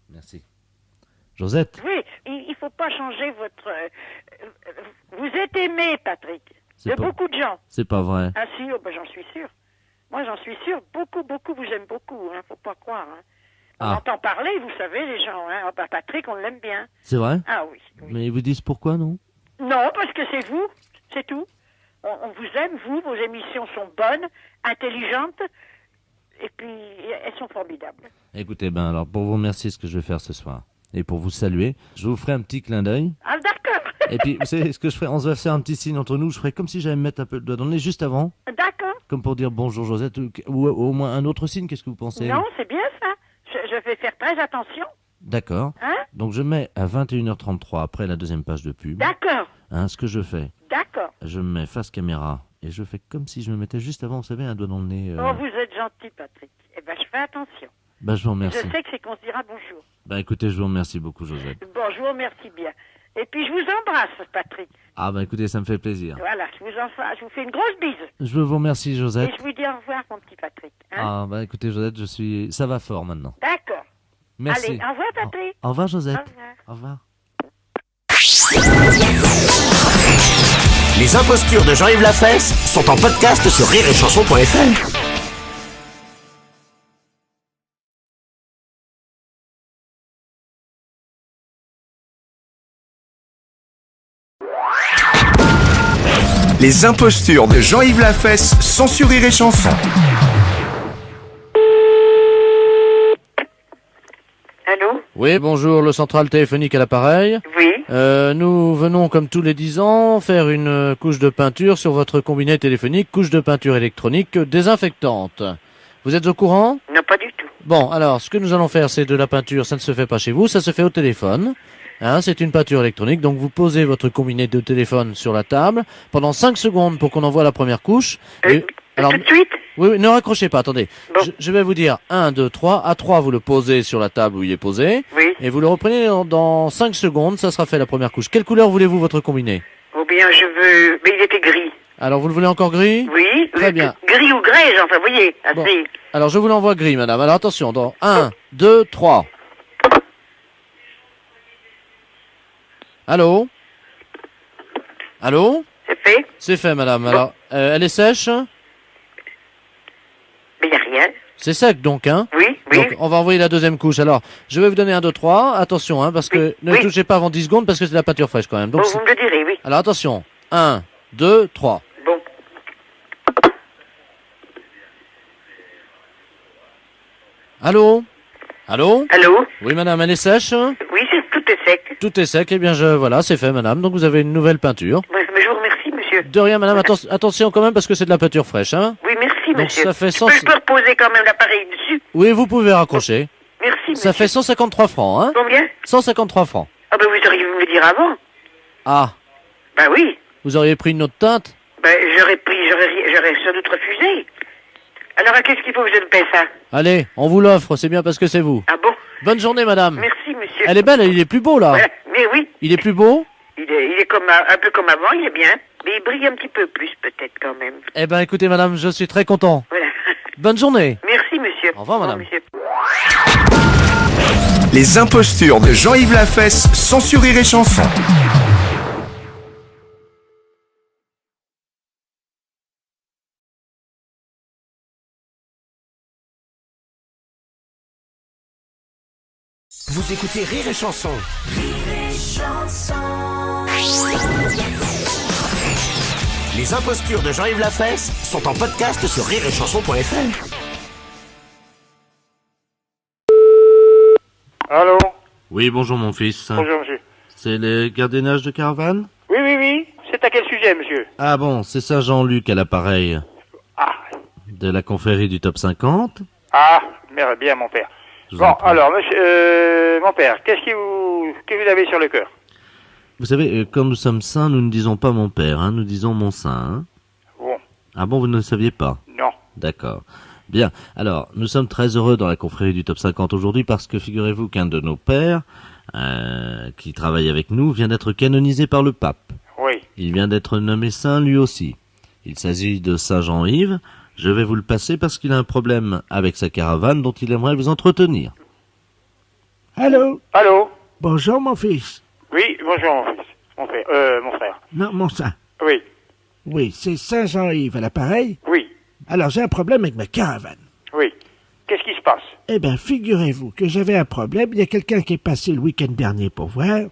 Merci. Josette? Oui, il faut pas changer votre... vous êtes aimé, Patrick, de beaucoup de gens. C'est pas vrai. Ah si, oh, ben, j'en suis sûr. Moi, j'en suis sûr. Beaucoup vous aiment beaucoup, hein, faut pas croire. Hein. On entend parler, vous savez, les gens. Hein. Oh, ben, Patrick, on l'aime bien. C'est vrai? Ah oui. Mais ils vous disent pourquoi, non? Non, parce que c'est vous, c'est tout. On vous aime, vous, vos émissions sont bonnes, intelligentes, et puis elles sont formidables. Écoutez, ben alors, pour vous remercier, ce que je vais faire ce soir, et pour vous saluer, je vous ferai un petit clin d'œil. Ah, d'accord. Et puis, vous savez ce que je ferai? On va faire un petit signe entre nous. Je ferai comme si j'allais me mettre un peu le doigt dans le nez juste avant. D'accord. Comme pour dire bonjour Josette, ou au moins un autre signe, qu'est-ce que vous pensez? Non, c'est bien ça. Je vais faire très attention. D'accord. Hein? Donc je mets à 21h33 après la deuxième page de pub. D'accord. Hein, ce que je fais. D'accord. Je me mets face caméra et je fais comme si je me mettais juste avant, vous savez, un doigt dans le nez. Oh, vous êtes gentil, Patrick. Eh ben, je fais attention. Ben, je vous remercie. Je sais que c'est qu'on se dira bonjour. Ben, écoutez, je vous remercie beaucoup, Josette. Bon, je vous remercie bien. Et puis, je vous embrasse, Patrick. Ah, ben, écoutez, ça me fait plaisir. Voilà, je vous fais une grosse bise. Je vous remercie, Josette. Et je vous dis au revoir, mon petit Patrick. Hein? Ah, ben, écoutez, Josette, ça va fort maintenant. D'accord. Merci. Allez, au revoir, Patrick. Au revoir, Josette. Au revoir. Au revoir. Les impostures de Jean-Yves Lafesse sont en podcast sur rireetchanson.fr. Les impostures de Jean-Yves Lafesse sont sur Rire et Chanson. Allô? Oui, bonjour, le central téléphonique à l'appareil. Oui. Nous venons, comme tous les 10 ans, faire une couche de peinture sur votre combiné téléphonique, couche de peinture électronique désinfectante. Vous êtes au courant? Non, pas du tout. Bon, alors, ce que nous allons faire, c'est de la peinture, ça ne se fait pas chez vous, ça se fait au téléphone. Hein, c'est une peinture électronique, donc vous posez votre combiné de téléphone sur la table pendant 5 secondes pour qu'on envoie la première couche. Alors, tout de suite? Oui, ne raccrochez pas, attendez. Bon. Je vais vous dire 1, 2, 3. À 3, vous le posez sur la table où il est posé. Oui. Et vous le reprenez dans 5 secondes, ça sera fait la première couche. Quelle couleur voulez-vous votre combiné? Ou bien je veux... Mais il était gris. Alors, vous le voulez encore gris? Oui. Très bien. Gris ou grès, enfin, vous voyez. Assez. Bon. Alors, je vous l'envoie gris, madame. Alors, attention, dans 1, 2, 3. Allô? Allô? C'est fait? C'est fait, madame. Bon. Alors, elle est sèche? Mais il n'y a rien. C'est sec, donc, hein? Oui, oui. Donc, on va envoyer la deuxième couche. Alors, je vais vous donner 1, 2, 3. Attention, hein, parce que ne touchez pas avant 10 secondes, parce que c'est de la peinture fraîche, quand même. Donc, bon, vous me le direz, oui. Alors, attention. 1, 2, 3. Bon. Allô? Allô? Allô? Oui, madame, elle est sèche? Oui, tout est sec. Tout est sec. Eh bien, voilà, c'est fait, madame. Donc, vous avez une nouvelle peinture. Ouais, mais je vous remercie, monsieur. De rien, madame. Attention quand même, parce que c'est de la peinture fraîche, hein? Oui, merci, donc, monsieur. Ça fait Je peux reposer quand même l'appareil dessus? Oui, vous pouvez raccrocher. Merci, monsieur. Ça fait 153 francs, hein? Combien? 153 francs. Ah, ben, vous auriez pu me le dire avant. Ah. Ben oui. Vous auriez pris une autre teinte? Ben, j'aurais sans doute refusé. Alors, qu'est-ce qu'il faut que je paie ça? Allez, on vous l'offre, c'est bien parce que c'est vous. Ah bon? Bonne journée, madame. Merci, monsieur. Elle est belle, il est plus beau, là. Voilà. Mais oui. Il est plus beau? Il est comme, un peu comme avant, il est bien. Mais il brille un petit peu plus, peut-être, quand même. Eh ben, écoutez, madame, je suis très content. Voilà. Bonne journée. Merci, monsieur. Au revoir, madame. Monsieur. Les impostures de Jean-Yves Lafesse sont sur Rire et Chanson. Vous écoutez Rire et Chanson. Rire et Chanson. Les impostures de Jean-Yves Lafesse sont en podcast sur rireetchanson.fr. Allô? Oui, bonjour, mon fils. Bonjour, monsieur. C'est le gardiennage de caravane? Oui, oui, oui. C'est à quel sujet, monsieur? Ah bon, c'est ça, Jean-Luc à l'appareil. Ah. De la confrérie du Top 50. Ah, merde, bien, mon père. Bon, alors, monsieur, mon père, qu'est-ce que vous avez sur le cœur? Vous savez, quand nous sommes saints, nous ne disons pas mon père, hein, nous disons mon saint. Hein. Bon. Ah bon, vous ne le saviez pas? Non. D'accord. Bien. Alors, nous sommes très heureux dans la confrérie du Top 50 aujourd'hui parce que figurez-vous qu'un de nos pères, qui travaille avec nous, vient d'être canonisé par le pape. Oui. Il vient d'être nommé saint lui aussi. Il s'agit de saint Jean-Yves. Je vais vous le passer parce qu'il a un problème avec sa caravane dont il aimerait vous entretenir. Allô? Allô? Bonjour, mon fils. Oui, bonjour, mon fils. Mon frère. Non, mon sein. Oui. Oui, c'est Saint-Jean-Yves à l'appareil. Oui. Alors, j'ai un problème avec ma caravane. Oui. Qu'est-ce qui se passe? Eh bien, figurez-vous que j'avais un problème. Il y a quelqu'un qui est passé le week-end dernier pour voir.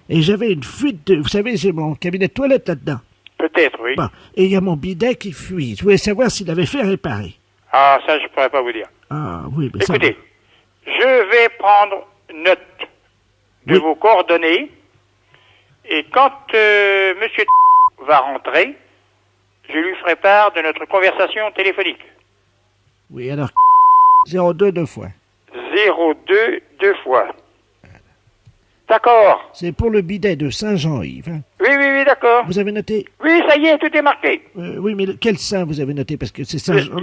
Et j'avais une fuite de... Vous savez, j'ai mon cabinet de toilette là-dedans. Peut-être, oui. Bon, et il y a mon bidet qui fuit. Je voulais savoir s'il avait fait réparer. Ah, ça, je pourrais pas vous dire. Ah, oui, mais ça... Écoutez, je vais prendre note de vos coordonnées. Et quand Monsieur va rentrer, je lui ferai part de notre conversation téléphonique. Oui, alors... 02 deux fois. 02 deux fois. D'accord. C'est pour le bidet de Saint-Jean-Yves. Hein. Oui, d'accord. Vous avez noté? Oui, ça y est, tout est marqué. Oui, mais quel saint vous avez noté? Parce que c'est Saint-Jean...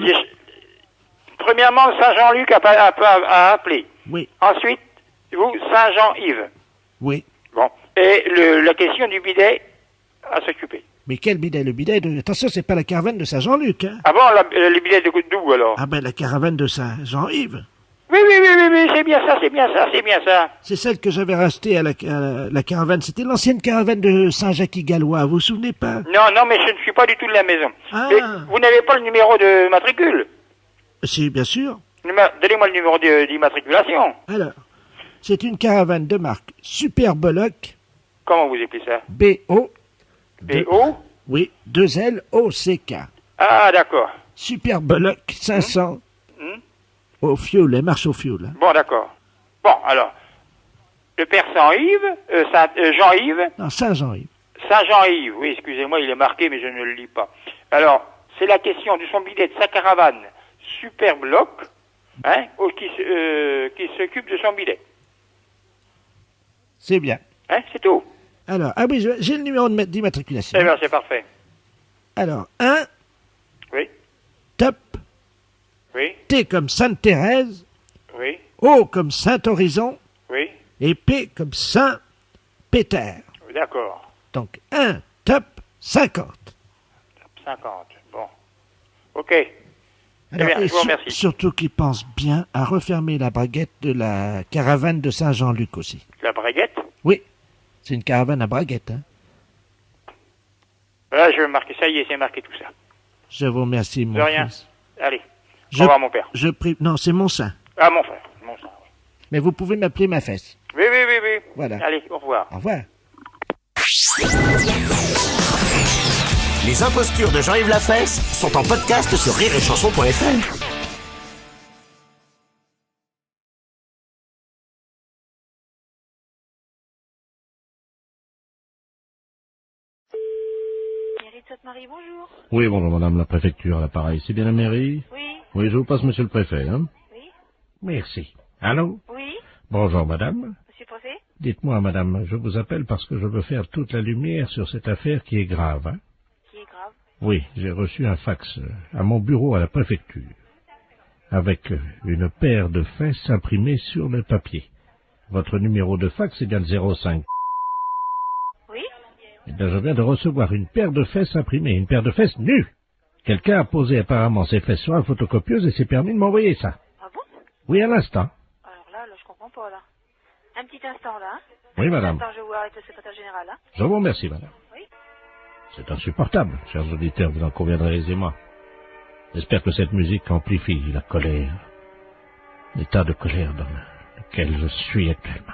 Premièrement, Saint-Jean-Luc a appelé. Oui. Ensuite, vous, Saint-Jean-Yves. Oui. Bon. Et la question du bidet à s'occuper. Mais quel bidet? Le bidet de... Attention, c'est pas la caravane de Saint-Jean-Luc, hein? Ah bon, le bidet d'où, alors? Ah ben, la caravane de Saint-Jean-Yves. Oui, c'est bien ça. C'est celle que j'avais rachetée à la caravane. C'était l'ancienne caravane de Saint-Jacques-Gallois, vous vous souvenez pas? Non, mais je ne suis pas du tout de la maison. Ah. Mais vous n'avez pas le numéro de matricule? Si, bien sûr. Donnez-moi le numéro d'immatriculation. Alors, c'est une caravane de marque Super Bollock. Comment vous appelez ça? B-O. B-O? Oui, 2-L-O-C-K. Ah, d'accord. Super Bollock 500. Au fioul, elle marche au fioul. Hein. Bon, d'accord. Bon, alors, le père Saint-Yves, Jean-Yves. Non, Saint-Jean-Yves. Saint-Jean-Yves, oui, excusez-moi, il est marqué, mais je ne le lis pas. Alors, c'est la question de son bidet de sa caravane Super Bloc, hein, qui s'occupe de son bidet. C'est bien. Hein, c'est tout. Alors, ah oui, j'ai le numéro d'immatriculation. Eh bien, c'est parfait. Alors, 1. Oui. Top. Oui. T comme Sainte-Thérèse. Oui. O comme Saint-Horizon. Oui. Et P comme Saint-Péter. D'accord. Donc, 1, top, 50. Top 50, bon. Ok. Alors, bien, je vous remercie. Surtout qu'il pense bien à refermer la braguette de la caravane de Saint-Jean-Luc aussi. La braguette? Oui. C'est une caravane à braguette, hein. Là, je vais marquer, ça y est, c'est marqué tout ça. Je vous remercie, mon De rien. fils. Allez. Au revoir, mon père. Non, c'est mon sein. Ah, mon frère. Mon sein, oui. Mais vous pouvez m'appeler ma fesse. Oui. Voilà. Allez, au revoir. Au revoir. Les impostures de Jean-Yves Lafesse sont en podcast sur rireetchanson.fr. Marie, bonjour. Oui, bonjour madame la préfecture, à l'appareil. C'est bien la mairie? Oui. Oui, je vous passe monsieur le préfet, hein? Oui. Merci. Allô? Oui. Bonjour, madame. Monsieur le préfet? Dites-moi, madame, je vous appelle parce que je veux faire toute la lumière sur cette affaire qui est grave, hein? Qui est grave? Oui, j'ai reçu un fax à mon bureau à la préfecture, avec une paire de fesses imprimées sur le papier. Votre numéro de fax est bien le 05. Oui. Eh bien, je viens de recevoir une paire de fesses imprimées, une paire de fesses nues. Quelqu'un a posé apparemment ses fesses sur la photocopieuse et s'est permis de m'envoyer ça. Ah bon? Oui, à l'instant. Alors là, je comprends pas, là. Un petit instant, là. Hein? Oui, madame. Attends, je vais vous arrêter le secrétaire général, hein. Je vous remercie, madame. Oui. C'est insupportable, chers auditeurs, vous en conviendrez aisément. J'espère que cette musique amplifie la colère, l'état de colère dans lequel je suis actuellement.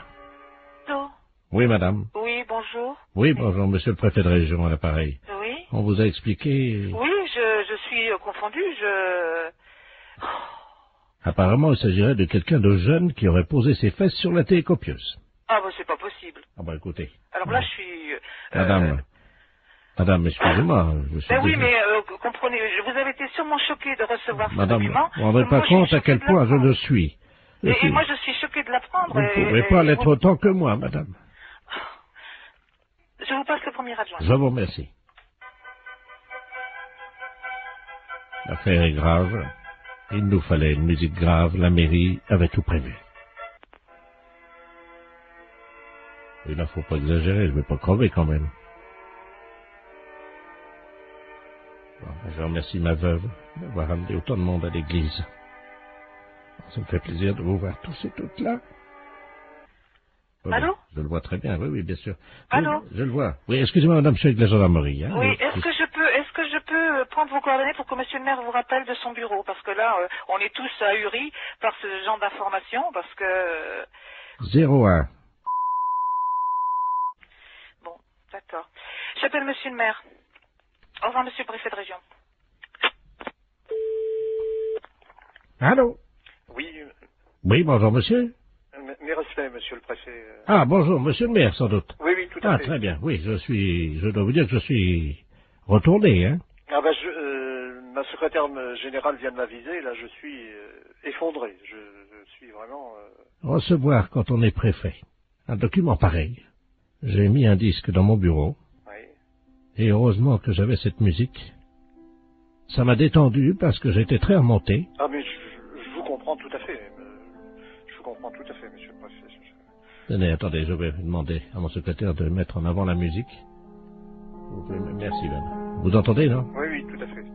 Allô? Oui, madame. Oui, bonjour. Oui, bonjour, monsieur le préfet de région à l'appareil. Oui. On vous a expliqué... Oui, je suis confondue, Apparemment, il s'agirait de quelqu'un de jeune qui aurait posé ses fesses sur la télécopieuse. Ah, bah, c'est pas possible. Ah bah écoutez... Alors là, je suis... Madame, excusez-moi, je suis... Ben oui, mais comprenez, vous avez été sûrement choqué de recevoir ce Madame, document. vous ne vous rendez pas compte à quel point je le suis. Et moi, je suis choqué de l'apprendre. Vous ne pouvez pas l'être autant que moi, madame. Je vous passe le premier adjoint. Je vous remercie. L'affaire est grave. Il nous fallait une musique grave. La mairie avait tout prévu. Et là, faut pas exagérer. Je vais pas crever quand même. Bon, je remercie ma veuve d'avoir amené autant de monde à l'église. Ça me fait plaisir de vous voir tous et toutes là. Oui, Allô? Je le vois très bien, oui, oui, bien sûr. Allô? Oui, je le vois. Oui, excusez-moi, madame, je suis avec la gendarmerie. Hein. Oui, est-ce que je peux prendre vos coordonnées pour que monsieur le maire vous rappelle de son bureau? Parce que là, on est tous ahuris par ce genre d'informations, parce que... 01. Bon, d'accord. J'appelle monsieur le maire. Au revoir, monsieur le préfet de région. Allô? Oui, Oui, bonjour, monsieur. mes respects, monsieur le préfet. Ah, bonjour, monsieur le maire, sans doute. Oui, oui, tout à fait. Ah, très bien, oui, je dois vous dire que je suis retourné, hein. Ah ben, ma secrétaire générale vient de m'aviser, là, je suis effondré. Je suis vraiment... Recevoir, quand on est préfet, un document pareil. J'ai mis un disque dans mon bureau. Oui. Et heureusement que j'avais cette musique. Ça m'a détendu parce que j'étais très remonté. Ah, mais je vous comprends tout à fait. Je vous comprends tout à fait, monsieur le préfet. Tenez, attendez, je vais demander à mon secrétaire de mettre en avant la musique. Vous pouvez... Merci, Ben. Vous entendez, non? Oui, oui, tout à fait.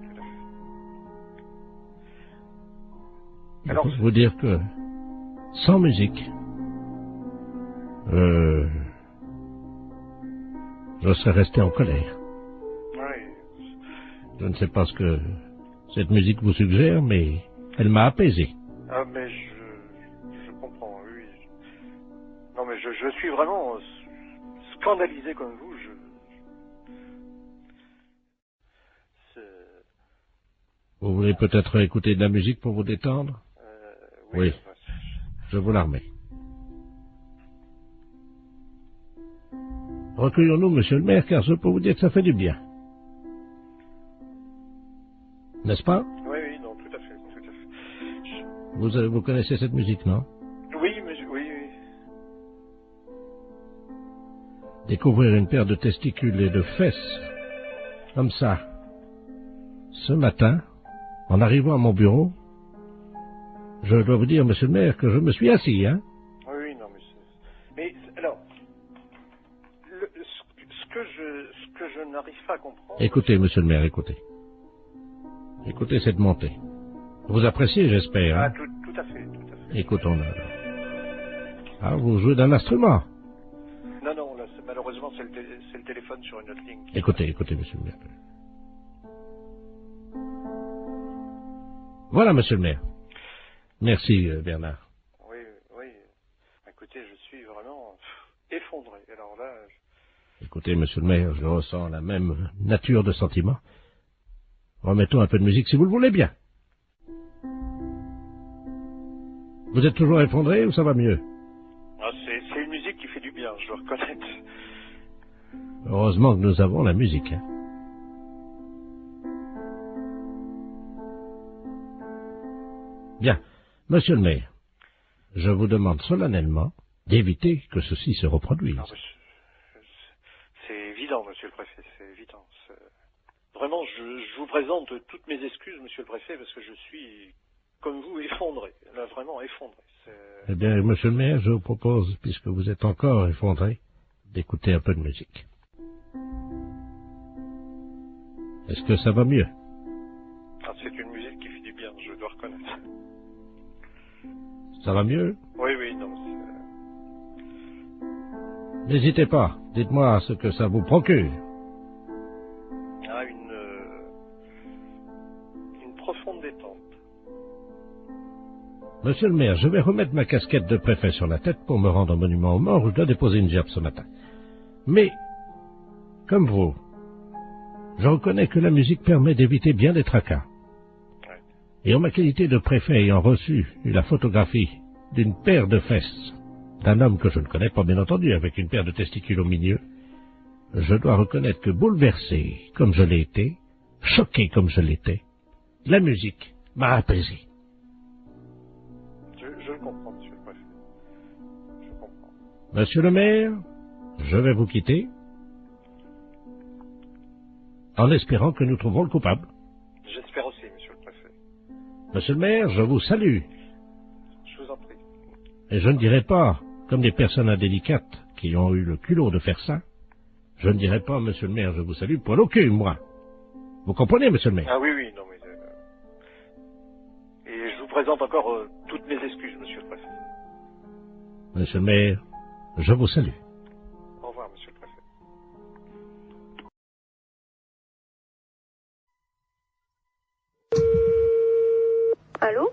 Je peux vous dire que, sans musique, je serais resté en colère. Oui. Je ne sais pas ce que cette musique vous suggère, mais elle m'a apaisé. Ah, mais je comprends, oui. Non, mais je suis vraiment scandalisé comme vous. Vous voulez peut-être écouter de la musique pour vous détendre? Oui. Je vous la remets. Recueillons-nous, monsieur le maire, car je peux vous dire que ça fait du bien. N'est-ce pas? Oui, oui, non, tout à fait. Vous connaissez cette musique, non? Oui, mais oui. Découvrir une paire de testicules et de fesses, comme ça, ce matin, en arrivant à mon bureau, je dois vous dire, monsieur le maire, que je me suis assis, hein? Oui, non, mais alors, ce que je n'arrive pas à comprendre... Écoutez, monsieur le maire, écoutez. Écoutez cette montée. Vous appréciez, j'espère, hein? Ah, tout à fait. Écoutons-la. Ah, vous jouez d'un instrument? Non, là, malheureusement, c'est le téléphone sur une autre ligne. Écoutez, monsieur le maire. Voilà, monsieur le maire. Merci, Bernard. Oui. Écoutez, je suis vraiment effondré. Alors là... Écoutez, monsieur le maire, je ressens la même nature de sentiment. Remettons un peu de musique, si vous le voulez bien. Vous êtes toujours effondré ou ça va mieux? Ah, c'est une musique qui fait du bien, je dois reconnaître. Heureusement que nous avons la musique, hein. Bien. Monsieur le maire, je vous demande solennellement d'éviter que ceci se reproduise. C'est évident, monsieur le préfet, c'est évident. Vraiment, je vous présente toutes mes excuses, monsieur le préfet, parce que je suis, comme vous, effondré. Là, vraiment effondré. Eh bien, monsieur le maire, je vous propose, puisque vous êtes encore effondré, d'écouter un peu de musique. Est-ce que ça va mieux? Ah, c'est une musique qui fait du bien, je dois reconnaître. Ça va mieux? Oui, non. N'hésitez pas, dites-moi ce que ça vous procure. Ah, une profonde détente. Monsieur le maire, je vais remettre ma casquette de préfet sur la tête pour me rendre au monument aux morts où je dois déposer une gerbe ce matin. Mais, comme vous, je reconnais que la musique permet d'éviter bien des tracas. Et en ma qualité de préfet ayant reçu la photographie d'une paire de fesses d'un homme que je ne connais pas, bien entendu, avec une paire de testicules au milieu, je dois reconnaître que bouleversé comme je l'ai été, choqué comme je l'étais, la musique m'a apaisé. Je le comprends, monsieur le préfet. Je comprends. Monsieur le maire, je vais vous quitter en espérant que nous trouverons le coupable. J'espère aussi, monsieur le préfet. Monsieur le maire, je vous salue. Je vous en prie. Et je ne dirai pas, comme des personnes indélicates qui ont eu le culot de faire ça, je ne dirai pas, monsieur le maire, je vous salue, poil au cul, moi. Vous comprenez, monsieur le maire? Ah oui, oui, non mais... Et je vous présente encore toutes mes excuses, monsieur le préfet. Monsieur le maire, je vous salue. Au revoir, monsieur le préfet. Allô?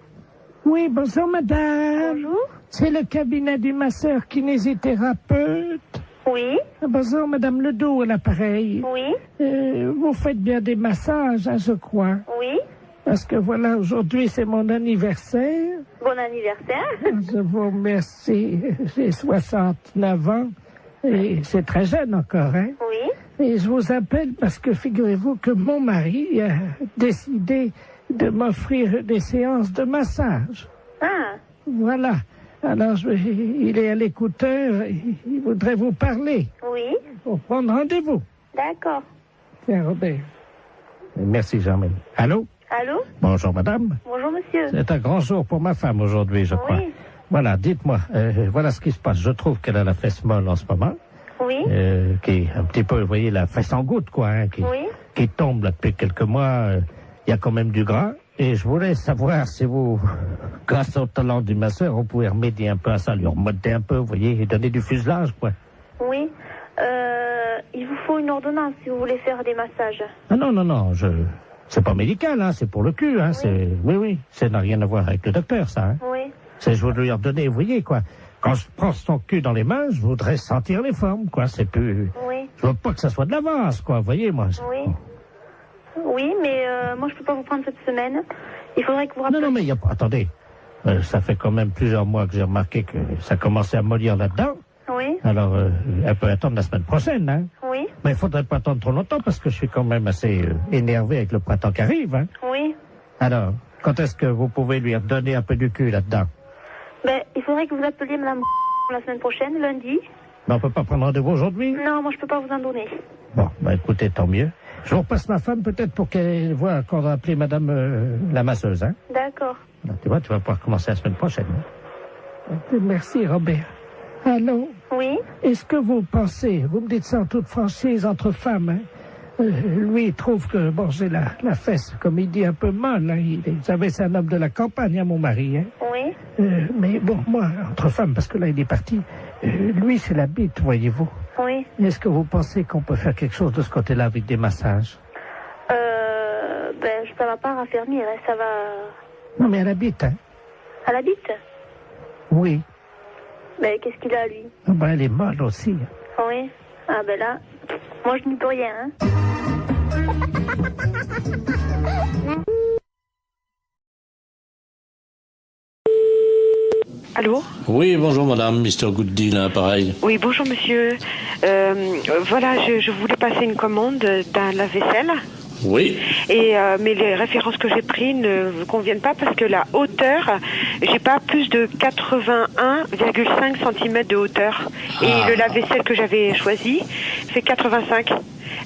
Oui, bonjour madame. Bonjour. C'est le cabinet du masseur kinésithérapeute. Oui. Bonjour madame Ledoux à l'appareil. Oui. Vous faites bien des massages, hein, je crois. Oui. Parce que voilà, aujourd'hui c'est mon anniversaire. Bon anniversaire. Je vous remercie. J'ai 69 ans et c'est très jeune encore, hein. Oui. Et je vous appelle parce que figurez-vous que mon mari a décidé de m'offrir des séances de massage. Ah. Voilà. Alors, il est à l'écouteur, il voudrait vous parler. Oui. Pour prendre rendez-vous. D'accord. Tiens, Robert. Merci, Germaine. Allô? Allô? Bonjour, madame. Bonjour, monsieur. C'est un grand jour pour ma femme aujourd'hui, je crois. Oui. Voilà, dites-moi, voilà ce qui se passe. Je trouve qu'elle a la fesse molle en ce moment. Oui. Qui est un petit peu, vous voyez, la fesse en goutte, quoi, hein, qui tombe là depuis quelques mois. Il y a quand même du gras. Et je voulais savoir si vous, grâce au talent du masseur, on pouvait remédier un peu à ça, lui remonter un peu, vous voyez, et donner du fuselage, quoi. Oui. Il vous faut une ordonnance si vous voulez faire des massages. Ah non, non, non, c'est pas médical, hein, c'est pour le cul, hein, oui, ça n'a rien à voir avec le docteur, ça, hein. Oui. C'est, je veux lui redonner, vous voyez, quoi. Quand je prends son cul dans les mains, je voudrais sentir les formes, quoi, c'est plus... Oui. Je veux pas que ça soit de l'avance, quoi, vous voyez, moi. Oui. Oui, mais moi je peux pas vous prendre cette semaine. Il faudrait que vous rappeliez... Non, mais il y a pas... Attendez, ça fait quand même plusieurs mois que j'ai remarqué que ça commençait à mollir là-dedans. Oui. Alors, elle peut attendre la semaine prochaine, hein. Oui. Mais il faudrait pas attendre trop longtemps parce que je suis quand même assez énervé avec le printemps qui arrive, hein. Oui. Alors, quand est-ce que vous pouvez lui redonner un peu du cul là-dedans? Ben, il faudrait que vous appeliez madame la semaine prochaine, lundi. Mais on peut pas prendre rendez-vous aujourd'hui? Non, moi je peux pas vous en donner. Bon, bah écoutez, tant mieux. Je vous repasse ma femme peut-être pour qu'elle voit qu'on va appeler madame la masseuse, hein. D'accord. Tu vois, tu vas pouvoir commencer la semaine prochaine. Hein? Merci, Robert. Allô? Oui? Est-ce que vous pensez, vous me dites ça en toute franchise, entre femmes, hein? Lui, il trouve que, bon, j'ai la fesse, comme il dit, un peu molle, hein. Vous savez, c'est un homme de la campagne, hein, mon mari, hein. Oui. Mais bon, moi, entre femmes, parce que là, il est parti, lui, c'est la bite, voyez-vous. Oui. Est-ce que vous pensez qu'on peut faire quelque chose de ce côté-là avec des massages? Ben, ça va pas raffermir, hein, ça va... Non, mais à la bite, hein? À la bite? Oui. Ben, qu'est-ce qu'il a, lui? Ah ben, elle est molle aussi. Oui. Ah ben là, moi je n'y peux rien, hein. Allô? Oui, bonjour madame, Mr. Gooddeal, hein, pareil. Oui, bonjour monsieur. Voilà, je voulais passer une commande d'un lave-vaisselle. Oui. Et mais les références que j'ai prises ne vous conviennent pas parce que la hauteur, j'ai pas plus de 81,5 cm de hauteur. Et le lave-vaisselle que j'avais choisi fait 85.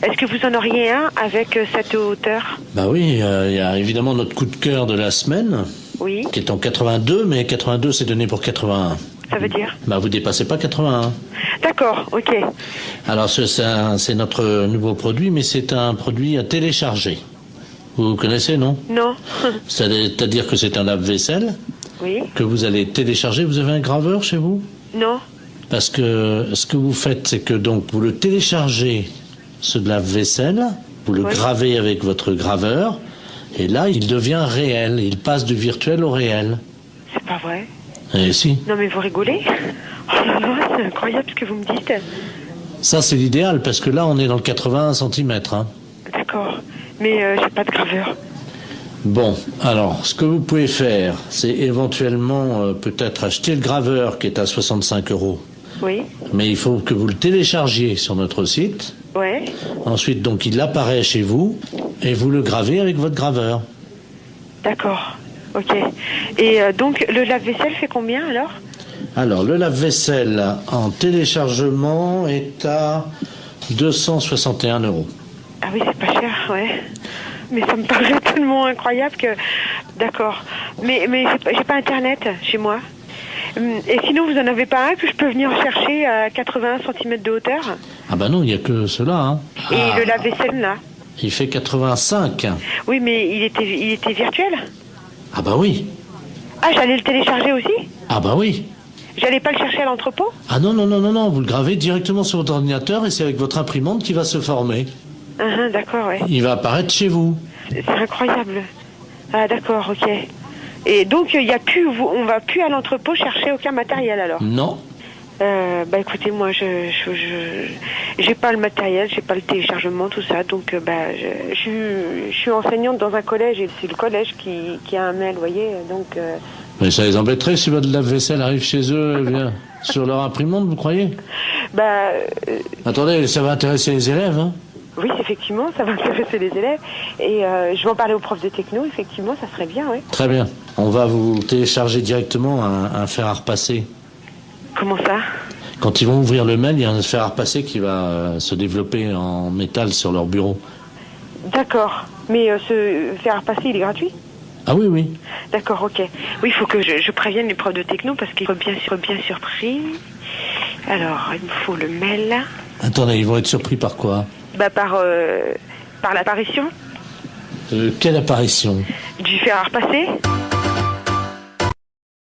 Est-ce que vous en auriez un avec cette hauteur? Bah oui, il y a évidemment notre coup de cœur de la semaine. Oui. Qui est en 82, mais 82 c'est donné pour 81. Ça veut dire? Bah vous dépassez pas 81. D'accord, ok. Alors c'est notre nouveau produit, mais c'est un produit à télécharger. Vous connaissez, non? Non. C'est-à-dire que c'est un lave-vaisselle. Oui. Que vous allez télécharger. Vous avez un graveur chez vous? Non. Parce que ce que vous faites, c'est que donc vous le téléchargez, ce lave-vaisselle, vous le gravez avec votre graveur, et là il devient réel. Il passe du virtuel au réel. C'est pas vrai? Eh si. Non mais vous rigolez? Oh là là, c'est incroyable ce que vous me dites. Ça c'est l'idéal, parce que là on est dans le 81 cm. Hein. D'accord. Mais j'ai pas de graveur. Bon, alors, ce que vous pouvez faire, c'est éventuellement peut-être acheter le graveur qui est à 65 €. Oui. Mais il faut que vous le téléchargiez sur notre site. Ouais. Ensuite, donc, il apparaît chez vous et vous le gravez avec votre graveur. D'accord. Ok. Et donc, le lave-vaisselle fait combien alors? Alors, le lave-vaisselle en téléchargement est à 261 €. Ah oui, c'est pas cher, ouais. Mais ça me paraît tellement incroyable que... D'accord. Mais j'ai pas Internet chez moi. Et sinon, vous en avez pas un que je peux venir chercher à 81 cm de hauteur? Ah bah non, il n'y a que cela. Hein. Et le lave-vaisselle, là? Il fait 85. Oui, mais il était virtuel? Ah bah oui. Ah, j'allais le télécharger aussi? Ah bah oui. J'allais pas le chercher à l'entrepôt? Ah non, vous le gravez directement sur votre ordinateur et c'est avec votre imprimante qui va se former. D'accord, ouais. Il va apparaître chez vous. C'est incroyable. Ah, d'accord, ok. Et donc, on va plus à l'entrepôt chercher aucun matériel alors? Non. Bah écoutez, moi j'ai pas le matériel, j'ai pas le téléchargement, tout ça, donc je suis enseignante dans un collège et c'est le collège qui a un mail, vous voyez, donc... Mais ça les embêterait si votre lave-vaisselle arrive chez eux, eh bien, sur leur imprimante, vous croyez? Attendez, ça va intéresser les élèves, hein? Oui, effectivement, ça va intéresser les élèves, et je vais en parler aux profs de techno, effectivement, ça serait bien, oui. Très bien, on va vous télécharger directement un fer à repasser. Comment ça? Quand ils vont ouvrir le mail, il y a un fer à repasser qui va se développer en métal sur leur bureau. D'accord. Mais ce fer à repasser, il est gratuit? Ah oui, oui. D'accord, ok. Oui, il faut que je prévienne les profs de techno parce qu'ils sont bien surpris. Alors, il me faut le mail. Attendez, ils vont être surpris par quoi? Par l'apparition. Quelle apparition? Du fer à repasser.